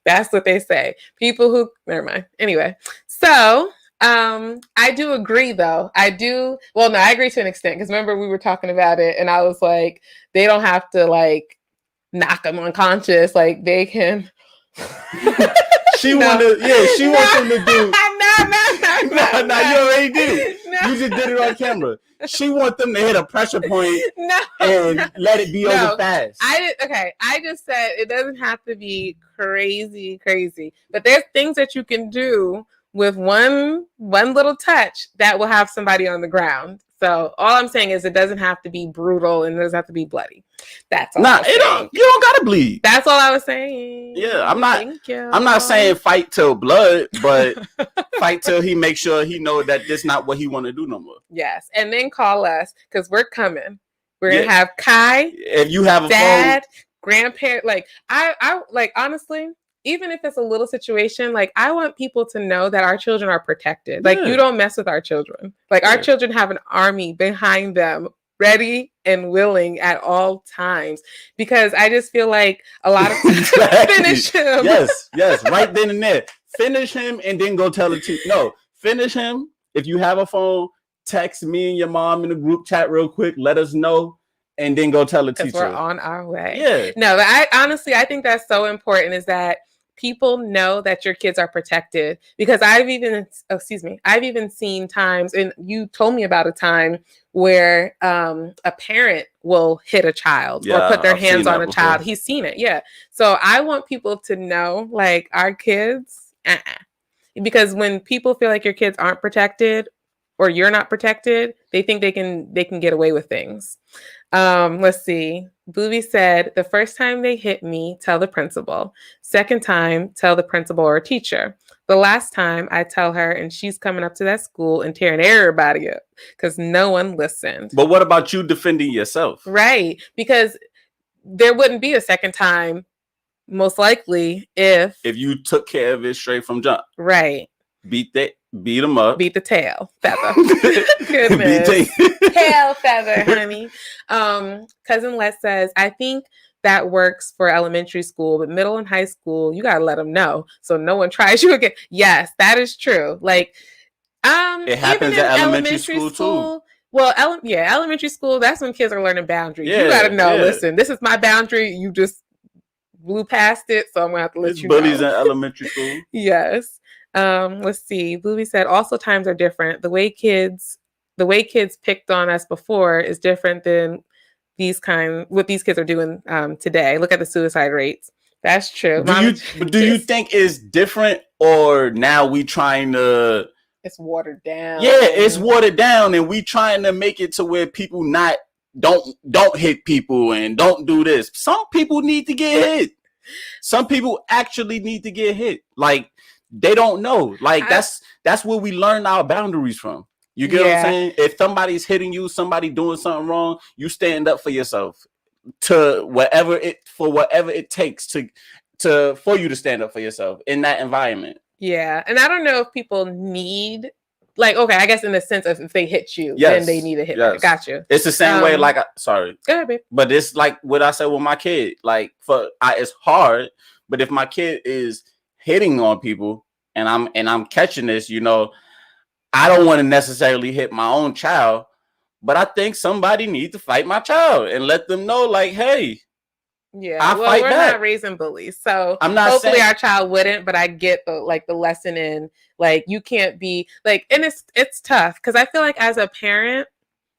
That's what they say. People who never mind. Anyway, so I do agree though. I agree to an extent, because remember we were talking about it and I was like, they don't have to like knock them unconscious. Like they can. She wants them to do. No, you already did. No. You just did it on camera. She wants them to hit a pressure point and let it be over fast. I just said it doesn't have to be crazy, but there's things that you can do with one little touch that will have somebody on the ground. So all I'm saying is it doesn't have to be brutal and it doesn't have to be bloody. That's all. You don't gotta bleed. That's all I was saying. Yeah, I'm not saying fight till blood, but fight till he makes sure he know that this not what he want to do no more. Yes, and then call us because we're coming. We're gonna have Kai. If you have a dad, grandparent, like I like honestly. Even if it's a little situation, like I want people to know that our children are protected. Like you don't mess with our children. Like our children have an army behind them, ready and willing at all times. Because I just feel like a lot of finish him. Yes, right then and there. Finish him and then go tell the teacher. No, finish him. If you have a phone, text me and your mom in the group chat real quick. Let us know. And then go tell the teacher. We're on our way. Yeah. No, but I think that's so important is that people know that your kids are protected, because I've even seen times, and you told me about a time where a parent will hit a child or put their hands on a child. He's seen it. Yeah. So I want people to know, like our kids, because when people feel like your kids aren't protected or you're not protected, they think they can get away with things. Let's see. Booby said, the first time they hit me, tell the principal. Second time, tell the principal or teacher. The last time I tell her, and she's coming up to that school and tearing everybody up because no one listened. But what about you defending yourself? Right. Because there wouldn't be a second time, most likely, if you took care of it straight from jump. Right. Beat them up. Beat the tail feather. Goodness. Tail feather, honey. Cousin Les says, I think that works for elementary school, but middle and high school, you gotta let them know so no one tries you again. Yes, that is true. Like, it happens at elementary school too. Well, elementary school, that's when kids are learning boundaries. You gotta know. Listen, this is my boundary. You just blew past it, so I'm gonna have to let you know. Bullies in elementary school. Yes. Let's see. Booby said also times are different. The way kids picked on us before is different than what these kids are doing today. Look at the suicide rates. That's true. Do you think it's different, or now we trying to? It's watered down. Yeah, it's watered down, and we trying to make it to where people don't hit people and don't do this. Some people need to get hit. Some people actually need to get hit. Like. They don't know. Like that's where we learn our boundaries from. You get what I'm saying? If somebody's hitting you, somebody doing something wrong, you stand up for yourself to whatever it takes for you to stand up for yourself in that environment. Yeah. And I don't know if people need, like, okay, I guess in the sense of if they hit you, then they need a hit back. Got you. It's the same way, like, sorry. Go ahead, babe. But it's like what I said with my kid. Like, it's hard, but if my kid is hitting on people and I'm catching this, you know, I don't want to necessarily hit my own child, but I think somebody needs to fight my child and let them know, like, hey, yeah, we're not raising bullies, so I'm not hopefully saying our child wouldn't, but I get the lesson in, like, you can't be like, and it's tough because I feel like as a parent,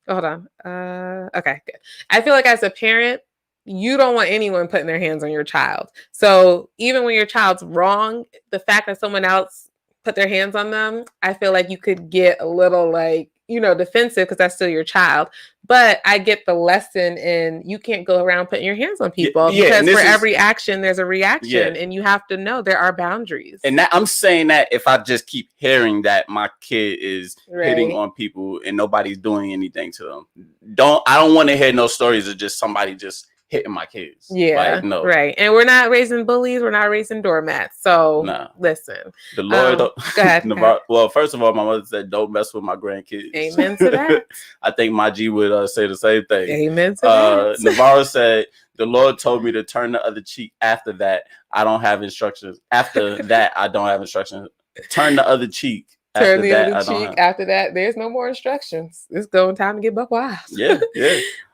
hold on, okay, good. I feel like as a parent, you don't want anyone putting their hands on your child. So even when your child's wrong, the fact that someone else put their hands on them, I feel like you could get a little, like, you know, defensive because that's still your child. But I get the lesson in you can't go around putting your hands on people because for every action there's a reaction, and you have to know there are boundaries. And that, I'm saying that if I just keep hearing that my kid is hitting on people and nobody's doing anything to them, I don't want to hear no stories of just somebody just hitting my kids. Yeah, like, no. Right. And we're not raising bullies. We're not raising doormats. So listen. The Lord, go ahead. Well, first of all, my mother said, don't mess with my grandkids. Amen to that. I think my G would say the same thing. Amen to that. Navarro said, the Lord told me to turn the other cheek. After that, I don't have instructions. After that, I don't have instructions. Turn the other cheek. Turn the other cheek. After that, there's no more instructions. It's going time to get buck wild. Yeah.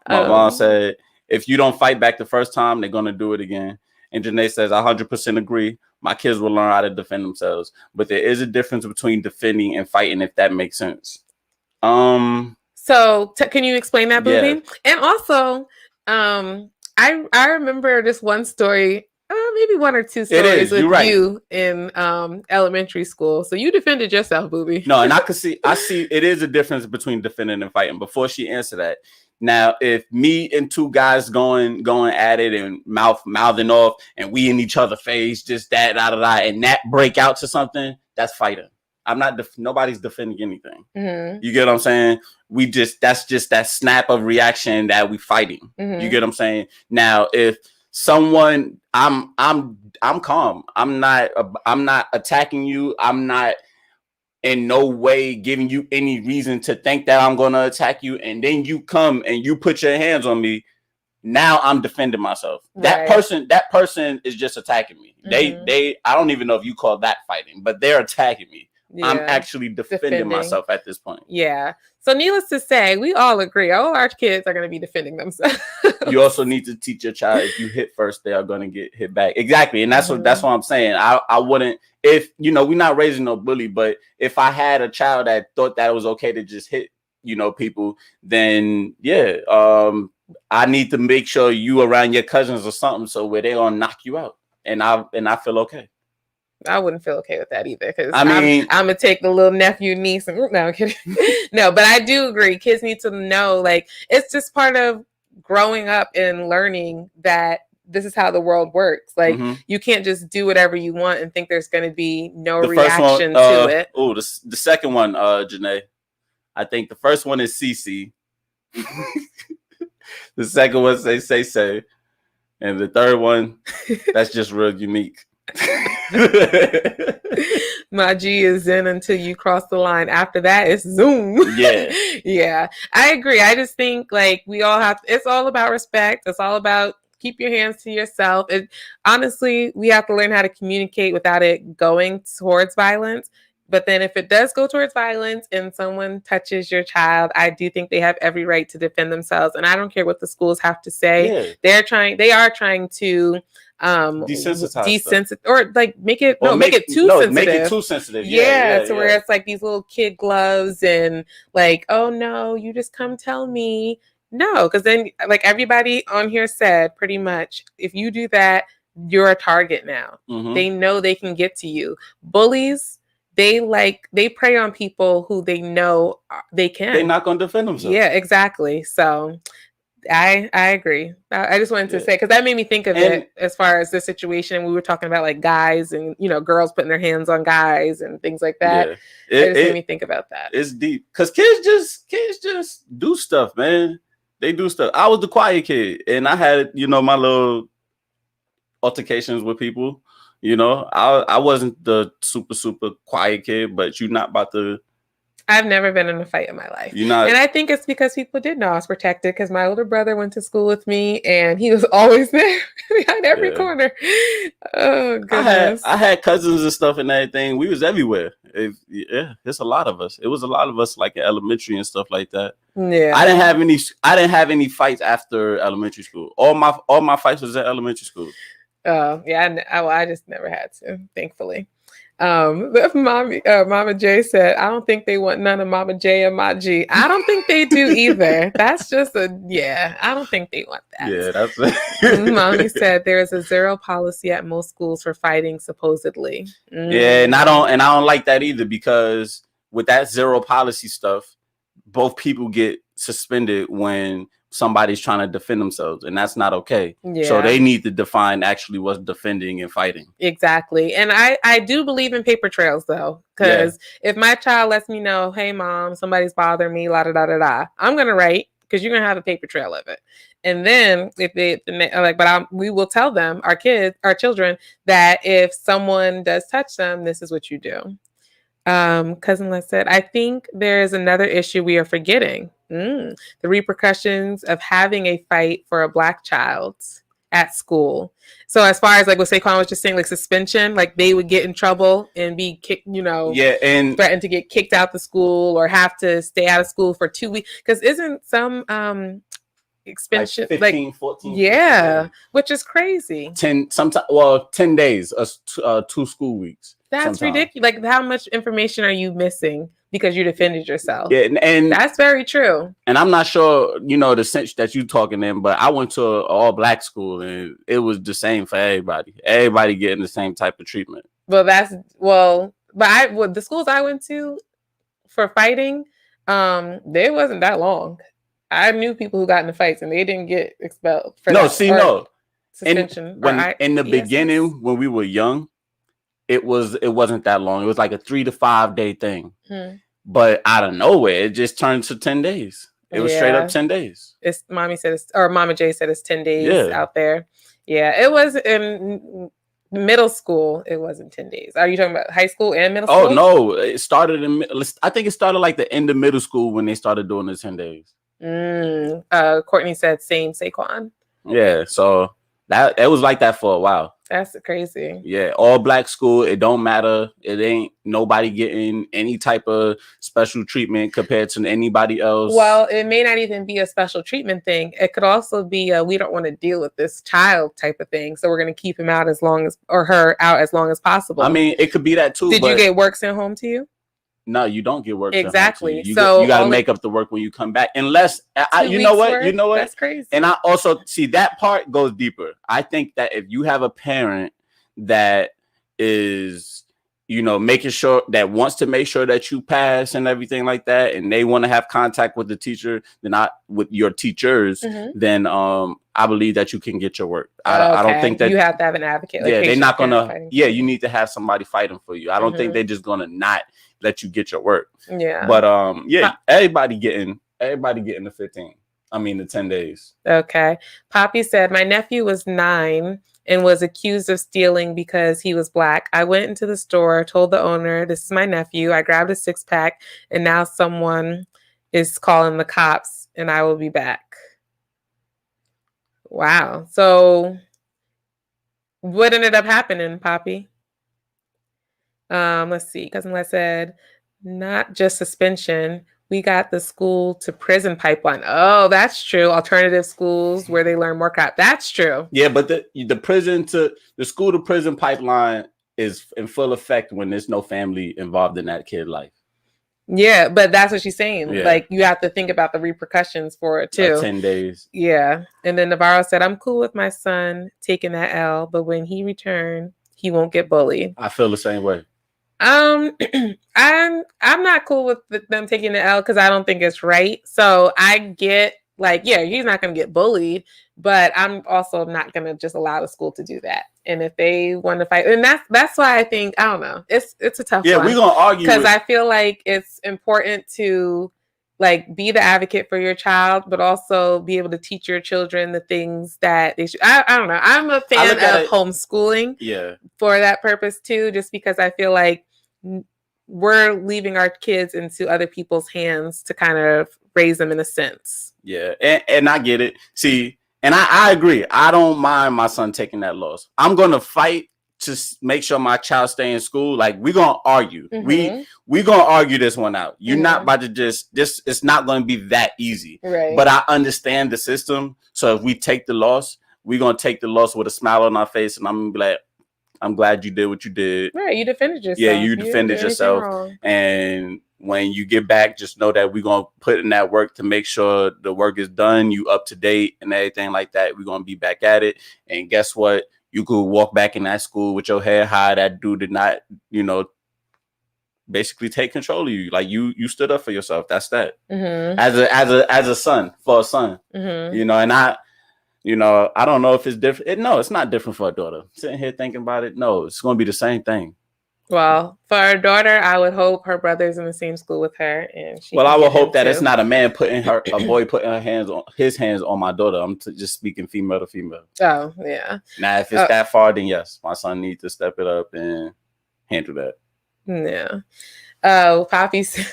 My mom said, if you don't fight back the first time, they're going to do it again. And Janae says, I 100% agree. My kids will learn how to defend themselves. But there is a difference between defending and fighting, if that makes sense. So can you explain that, Booby? Yeah. And also, I remember this one story, maybe one or two stories with you in elementary school. So you defended yourself, Booby. No, and I see it is a difference between defending and fighting. Before she answered that, now if me and two guys going at it and mouthing off, and we in each other's face, just that, and that break out to something, that's fighting. I'm not. Nobody's defending anything. Mm-hmm. You get what I'm saying? That's just that snap of reaction that we fighting. Mm-hmm. You get what I'm saying? Now, if someone, I'm calm. I'm not attacking you. I'm not in no way giving you any reason to think that I'm going to attack you. And then you come and you put your hands on me. Now I'm defending myself. Right. That person is just attacking me. Mm-hmm. I don't even know if you call that fighting, but they're attacking me. Yeah. I'm actually defending myself at this point. Yeah. So needless to say, we all agree. All our kids are going to be defending themselves. You also need to teach your child, if you hit first, they are going to get hit back. Exactly. And that's what I'm saying. I wouldn't, if, we're not raising no bully, but if I had a child that thought that it was okay to just hit, people, then I need to make sure you around your cousins or something so where they're going to knock you out. And I feel okay. I wouldn't feel okay with that either, because I'm gonna take the little nephew, niece, and no, I'm kidding. No, but I do agree. Kids need to know, like, it's just part of growing up and learning that this is how the world works. Like, you can't just do whatever you want and think there's going to be no reaction to it. Oh, the second one, Janae. I think the first one is Cece. The second one say, and the third one, that's just real unique. My G is in until you cross the line. After that, it's Zoom. Yeah, I agree. I just think, like, we all have it's all about respect. It's all about keep your hands to yourself. Honestly, we have to learn how to communicate without it going towards violence. But then if it does go towards violence and someone touches your child, I do think they have every right to defend themselves. And I don't care what the schools have to say. They are trying to desensitize or like make it too sensitive. Where it's like these little kid gloves and like, oh no, you just come tell me. No, because then, like everybody on here said, pretty much, if you do that, you're a target now. They know they can get to you. Bullies, they prey on people who they know they can. They're not going to defend themselves. Yeah, exactly. So I agree. I just wanted to say, because that made me think of it as far as the situation. We were talking about like guys and girls putting their hands on guys and things like that. It just made me think about that. It's deep because kids just do stuff, man. They do stuff. I was the quiet kid, and I had my little altercations with people. I wasn't the super quiet kid, but you're not about to. I've never been in a fight in my life. You're not, and I think it's because people did know I was protected because my older brother went to school with me and he was always there behind every corner. Oh, goodness. I had cousins and stuff and everything. We was everywhere. It's a lot of us. It was a lot of us like in elementary and stuff like that. Yeah. I didn't have any fights after elementary school. All my fights was at elementary school. Yeah. I just never had to, thankfully. Mama J said, I don't think they want none of Mama J and Ma G. I don't think they do either. That's just I don't think they want that. Yeah, that's it. Mommy said there is a zero policy at most schools for fighting, supposedly. Yeah, and I don't like that either, because with that zero policy stuff, both people get suspended when somebody's trying to defend themselves, and that's not okay. Yeah. So they need to define actually what's defending and fighting. Exactly. And I do believe in paper trails, though, because if my child lets me know, hey, mom, somebody's bothering me, la da da da da, I'm gonna write, because you're gonna have a paper trail of it. And then we will tell them, our children, that if someone does touch them, this is what you do. Cousin Les said, I think there is another issue we are forgetting. The repercussions of having a fight for a Black child at school. So as far as like what Saquon was just saying, like suspension, like they would get in trouble and be kicked, and threatened to get kicked out the school or have to stay out of school for 2 weeks. Because isn't some expansion like 15, 14, yeah, 15. Which is crazy. 10 days, 2 school weeks. That's ridiculous. Like, how much information are you missing because you defended yourself? Yeah, and that's very true. And I'm not sure, the sense that you talking in, but I went to an all Black school and it was the same for everybody. Everybody getting the same type of treatment. Well, the schools I went to for fighting, they wasn't that long. I knew people who got into fights and they didn't get expelled for suspension. In the beginning, when we were young, it wasn't that long. It was like a 3 to 5 day thing. But out of nowhere, it just turned to 10 days. It was straight up 10 days. Mama J said it's 10 days out there. Yeah, it was in middle school. It wasn't 10 days. Are you talking about high school and middle school? Oh, no. It started I think it started like the end of middle school when they started doing the 10 days. Courtney said same, Saquon. Yeah, so it was like that for a while. That's crazy. Yeah, all Black school. It don't matter. It ain't nobody getting any type of special treatment compared to anybody else. Well, it may not even be a special treatment thing. It could also be we don't want to deal with this child type of thing, so we're going to keep him out or her out as long as possible. I mean, it could be that too. Did you get work sent home to you? No, you don't get work. Exactly. You got to make up the work when you come back. Unless you know what? That's crazy. And I also see that part goes deeper. I think that if you have a parent that is, making sure that wants to make sure that you pass and everything like that, and they want to have contact with the teacher, not with your teachers, then I believe that you can get your work. I don't think that you have to have an advocate. They're not gonna. Yeah, you need to have somebody fighting for you. I don't think they're just gonna not let you get your work. Yeah. But everybody getting the 15. I mean the 10 days. Okay. Poppy said, my nephew was 9 and was accused of stealing because he was Black. I went into the store, told the owner, this is my nephew. I grabbed a 6-pack and now someone is calling the cops and I will be back. Wow. So what ended up happening, Poppy? Let's see. Cousin Les said, not just suspension. We got the school to prison pipeline. Oh, that's true. Alternative schools where they learn more crap. That's true. Yeah, but the school to prison pipeline is in full effect when there's no family involved in that kid life. Yeah, but that's what she's saying. Yeah. Like, you have to think about the repercussions for it too. 10 days. Yeah. And then Navarro said, I'm cool with my son taking that L, but when he returns, he won't get bullied. I feel the same way. I'm not cool with them taking the L because I don't think it's right. So I get like, yeah, he's not going to get bullied, but I'm also not going to just allow the school to do that. And if they want to fight, and that's why I think, I don't know, it's a tough one. we're gonna argue because I feel like it's important to like be the advocate for your child, but also be able to teach your children the things that they should. I don't know. I'm a fan of homeschooling for that purpose too, just because I feel like we're leaving our kids into other people's hands to kind of raise them in a sense. Yeah, and I get it. See, and I agree. I don't mind my son taking that loss. I'm gonna fight to make sure my child stay in school. Like, we're gonna argue. We're gonna argue this one out. You're not about to just it's not gonna be that easy. Right. But I understand the system. So if we take the loss, we're gonna take the loss with a smile on our face, and I'm gonna be like, I'm glad you did what you did. Right, you defended yourself. Yeah, you defended yourself. And when you get back, just know that we're going to put in that work to make sure the work is done, you up to date and everything like that. We're going to be back at it. And guess what? You could walk back in that school with your head high. That dude did not, basically take control of you. Like, you stood up for yourself. That's that. As a son, for a son, and I don't know if it's different. No, it's not different for a daughter. Sitting here thinking about it, no, it's going to be the same thing. Well, for our daughter, I would hope her brother's in the same school with her, and I would hope that it's not a man a boy putting his hands on my daughter. I'm just speaking female to female. Oh, yeah. Now, if it's that far, then yes, my son needs to step it up and handle that. Yeah. Oh, Poppy said,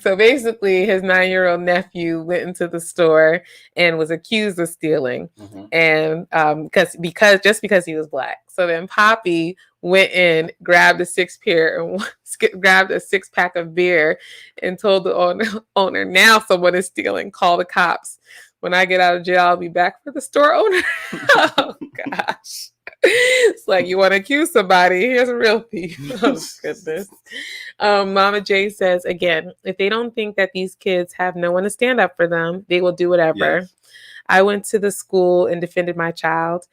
so basically his 9-year-old nephew went into the store and was accused of stealing. And because he was Black. So then Poppy went in, grabbed a 6-pack of beer and told the owner, now someone is stealing, call the cops. When I get out of jail, I'll be back for the store owner. Oh gosh. It's like, you want to accuse somebody, here's a real thief. Oh goodness. Mama J says, again, if they don't think that these kids have no one to stand up for them, they will do whatever. Yes. I went to the school and defended my child.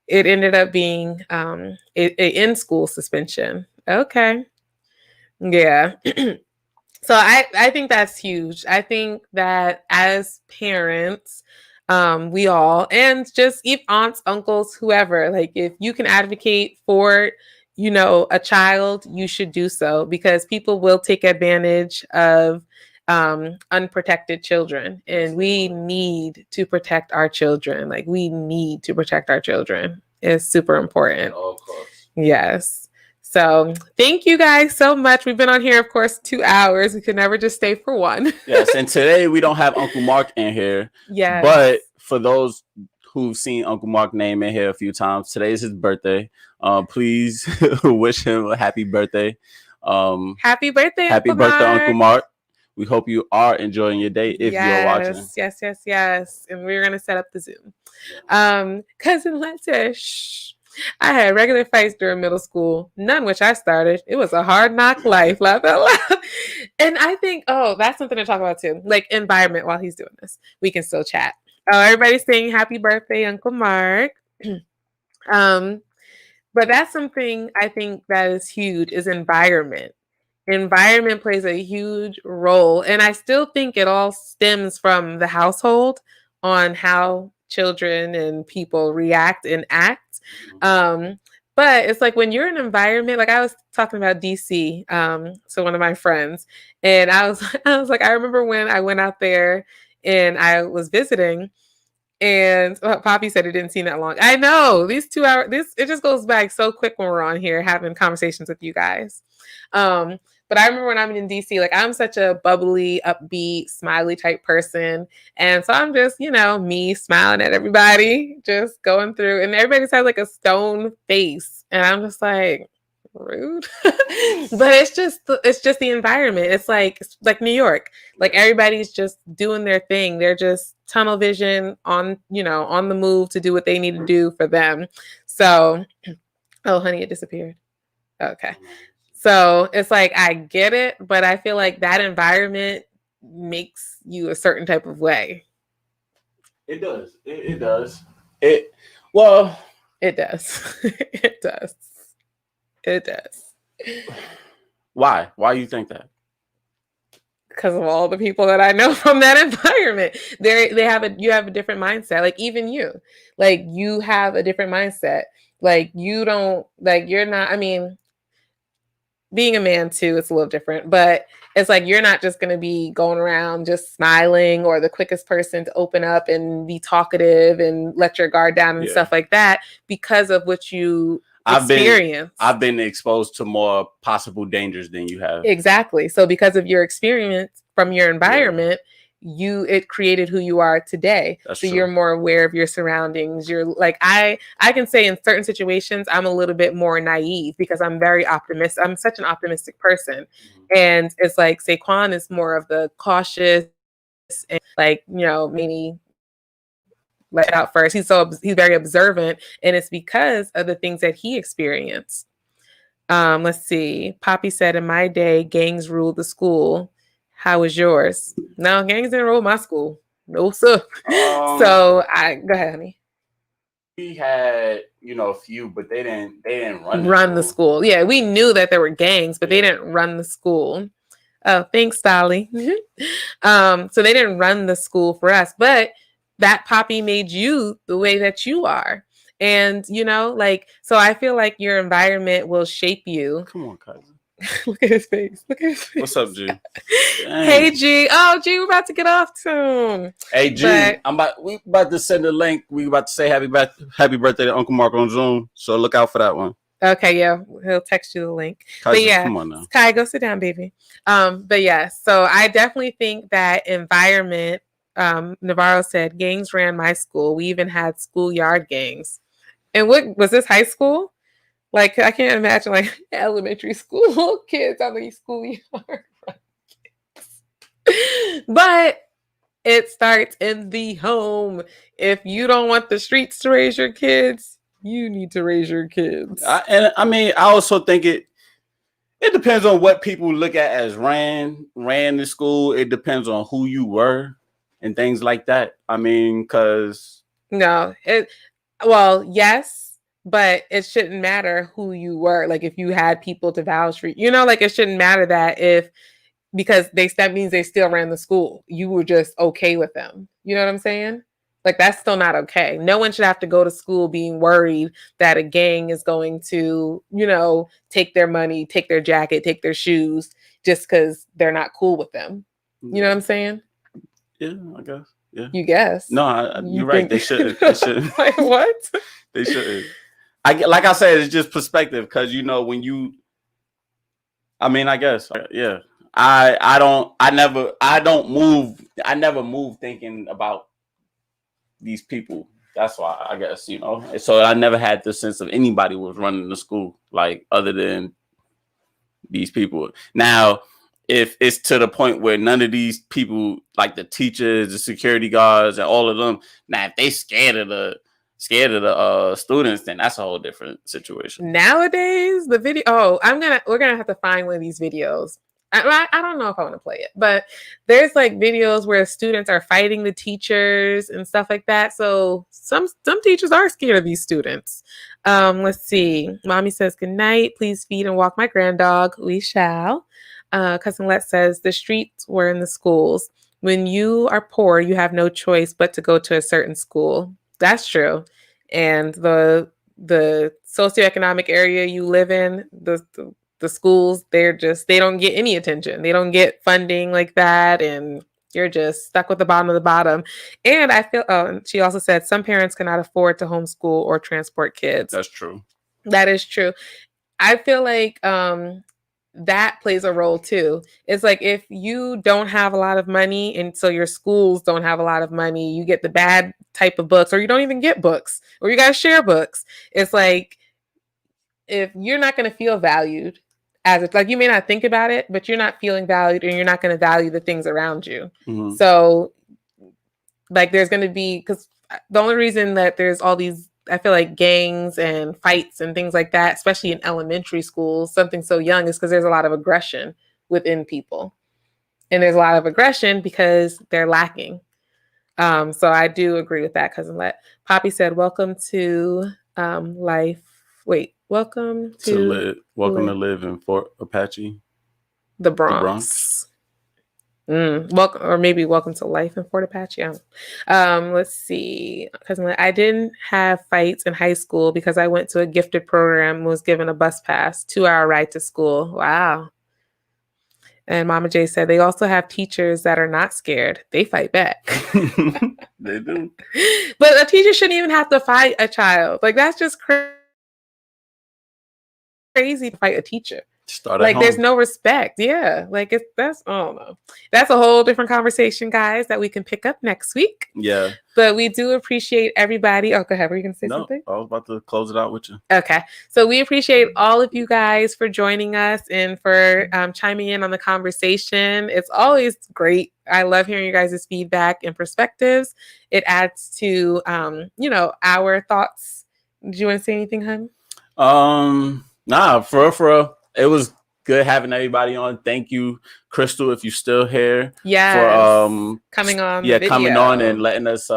It ended up being an in-school suspension. Okay. Yeah. So I think that's huge. I think that as parents, we all, and just if aunts, uncles, whoever, like if you can advocate for, a child, you should do so, because people will take advantage of unprotected children, and we need to protect our children. Like, we need to protect our children. It's super important. Yes. So thank you guys so much. We've been on here, of course, 2 hours. We could never just stay for one. Yes. And today we don't have Uncle Mark in here. Yes. But for those who've seen Uncle Mark's name in here a few times, today is his birthday. Please wish him a happy birthday. Happy birthday, Uncle Mark. We hope you are enjoying your day if you're watching. Yes. And we're going to set up the Zoom. Cousin Letta, shh. I had regular fights during middle school, none which I started. It was a hard knock life. Laugh out loud. And I think, that's something to talk about too. Like, environment while he's doing this. We can still chat. Oh, everybody's saying happy birthday, Uncle Mark. But that's something I think that is huge, is environment. Environment plays a huge role. And I still think it all stems from the household on how children and people react and act. But it's like when you're in an environment, like I was talking about DC, so one of my friends, and I was like, I remember when I went out there and I was visiting, and Poppy said it didn't seem that long. I know, these 2 hours, it just goes by so quick when we're on here having conversations with you guys. But I remember when I'm in DC, like I'm such a bubbly, upbeat, smiley type person. And so I'm just, me smiling at everybody, just going through, and everybody's had like a stone face. And I'm just like, rude. But it's just the environment. It's like New York. Like everybody's just doing their thing. They're just tunnel vision on the move to do what they need to do for them. So, oh, honey, it disappeared. Okay. So it's like, I get it, but I feel like that environment makes you a certain type of way. It does. It does. It does. It does. It does. Why? Why you think that? because of all the people that I know from that environment. You have a different mindset. Like even you, like you have a different mindset. Like you don't like you're not. I mean, being a man too, it's a little different, but it's like you're not just going to be going around just smiling or the quickest person to open up and be talkative and let your guard down and stuff like that because of what you experience. I've been exposed to more possible dangers than you have. Exactly. So because of your experience from your environment, it created who you are today. That's so true. You're more aware of your surroundings. You're like I can say in certain situations I'm a little bit more naive because I'm very optimistic. I'm such an optimistic person. And it's like Saquon is more of the cautious and like, maybe let it out first. He's very observant, and it's because of the things that he experienced. Let's see. Poppy said, in my day, gangs ruled the school. How was yours? No, gangs didn't rule my school. No, sir. So go ahead, honey. We had, a few, but they didn't run the school. Yeah, we knew that there were gangs, but they didn't run the school. Oh, thanks, Dolly. So they didn't run the school for us, but that Poppy made you the way that you are. And, so I feel like your environment will shape you. Come on, cousin. Look at his face. Look at his face. What's up, G? Hey, G. Oh, G, we're about to get off soon. Hey, G, we about to send a link. We about to say happy birthday to Uncle Mark on Zoom. So look out for that one. Okay, yeah, he'll text you the link. Cousin, but yeah, come on now. Kai, go sit down, baby. But yeah, so I definitely think that environment. Navarro said gangs ran my school. We even had schoolyard gangs. And what was this, high school? Like I can't imagine like elementary school kids on the schoolyard. But it starts in the home. If you don't want the streets to raise your kids, you need to raise your kids. I also think it depends on what people look at as ran the school. It depends on who you were and things like that. I mean, because yes, but it shouldn't matter who you were. Like if you had people to vouch for, like it shouldn't matter because that means they still ran the school. You were just okay with them. You know what I'm saying? Like that's still not okay. No one should have to go to school being worried that a gang is going to, take their money, take their jacket, take their shoes just because they're not cool with them. You know what I'm saying? Yeah, I guess. Yeah. You guess? No, you're right. They shouldn't. They shouldn't. Like what? They shouldn't. Like I said, it's just perspective because when you. I mean, I guess. Yeah. I never move thinking about these people. That's why I guess, so I never had the sense of anybody was running the school like other than these people. Now, if it's to the point where none of these people, like the teachers, the security guards, and all of them, now if they scared of the students, then that's a whole different situation. Nowadays, the video. Oh, we're gonna have to find one of these videos. I don't know if I want to play it, but there's like videos where students are fighting the teachers and stuff like that. So some teachers are scared of these students. Let's see. Mommy says, good night. Please feed and walk my granddog. We shall. Cousin Let says, the streets were in the schools. When you are poor, you have no choice but to go to a certain school. That's true. And the socioeconomic area you live in, the schools, they don't get any attention. They don't get funding like that. And you're just stuck with the bottom of the bottom. And I feel, and she also said some parents cannot afford to homeschool or transport kids. That's true. That is true. I feel like that plays a role too. It's like if you don't have a lot of money and so your schools don't have a lot of money, you get the bad type of books, or you don't even get books, or you got to share books. It's like if you're not going to feel valued, as it's like you may not think about it, but you're not feeling valued and you're not going to value the things around you. Mm-hmm. So like there's going to be, because the only reason that there's all these, I feel like gangs and fights and things like that, especially in elementary schools, something so young, is because there's a lot of aggression within people. And there's a lot of aggression because they're lacking. So I do agree with that, Cousin Let. Poppy said, welcome to life. Wait, welcome to live in Fort Apache. The Bronx. Welcome, or maybe welcome to life in Fort Apache. Let's see. Because I didn't have fights in high school because I went to a gifted program and was given a bus pass, 2-hour ride to school. Wow. And Mama J said they also have teachers that are not scared. They fight back. They do. But a teacher shouldn't even have to fight a child. Like, that's just crazy to fight a teacher. Start like at there's home. no respect. Yeah. Like that's I don't know. That's a whole different conversation, guys, that we can pick up next week. Yeah. But we do appreciate everybody. Oh, go ahead. Were you gonna say something? I was about to close it out with you. Okay. So we appreciate all of you guys for joining us and for chiming in on the conversation. It's always great. I love hearing you guys' feedback and perspectives. It adds to our thoughts. Did you want to say anything, hun? Nah, for real. It was good having everybody on. Thank you, Crystal, if you're still here. Yes. For coming on. Yeah, coming on and letting us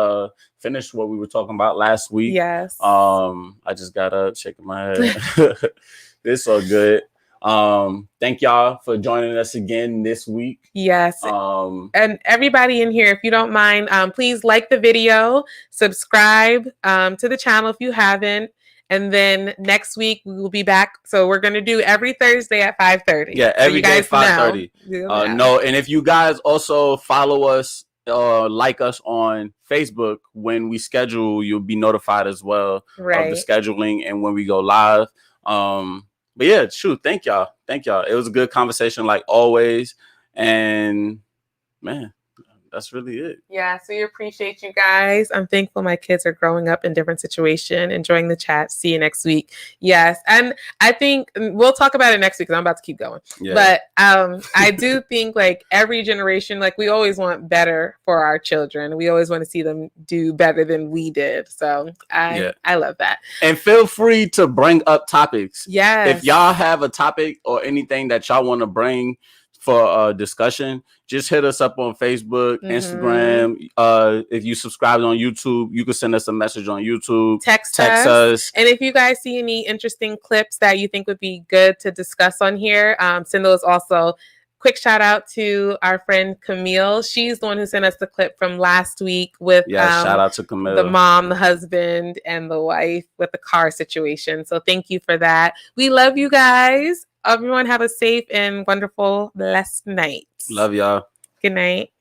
finish what we were talking about last week. Yes. I just got up shaking my head. It's so good. Thank y'all for joining us again this week. Yes. And everybody in here, if you don't mind, please like the video, subscribe to the channel if you haven't. And then next week we will be back. So we're gonna do every Thursday at 5:30. Yeah, every day at 5:30. No, and if you guys also follow us, like us on Facebook, when we schedule, you'll be notified as well of the scheduling and when we go live. But yeah, shoot, thank y'all. It was a good conversation like always, and man, that's really it. Yeah, so we appreciate you guys. I'm thankful my kids are growing up in different situations, enjoying the chat. See you next week. Yes, and I think we'll talk about it next week because I'm about to keep going. Yeah. But I do think like every generation, like we always want better for our children. We always want to see them do better than we did. So I love that. And feel free to bring up topics. Yes. If y'all have a topic or anything that y'all want to bring for discussion, just hit us up on Facebook, Instagram. If you subscribe on YouTube, you can send us a message on YouTube. Text us. And if you guys see any interesting clips that you think would be good to discuss on here, send those also. Quick shout out to our friend Camille. She's the one who sent us the clip from last week with shout out to Camille. The mom, the husband, and the wife with the car situation. So thank you for that. We love you guys. Everyone have a safe and wonderful, blessed night. Love y'all. Good night.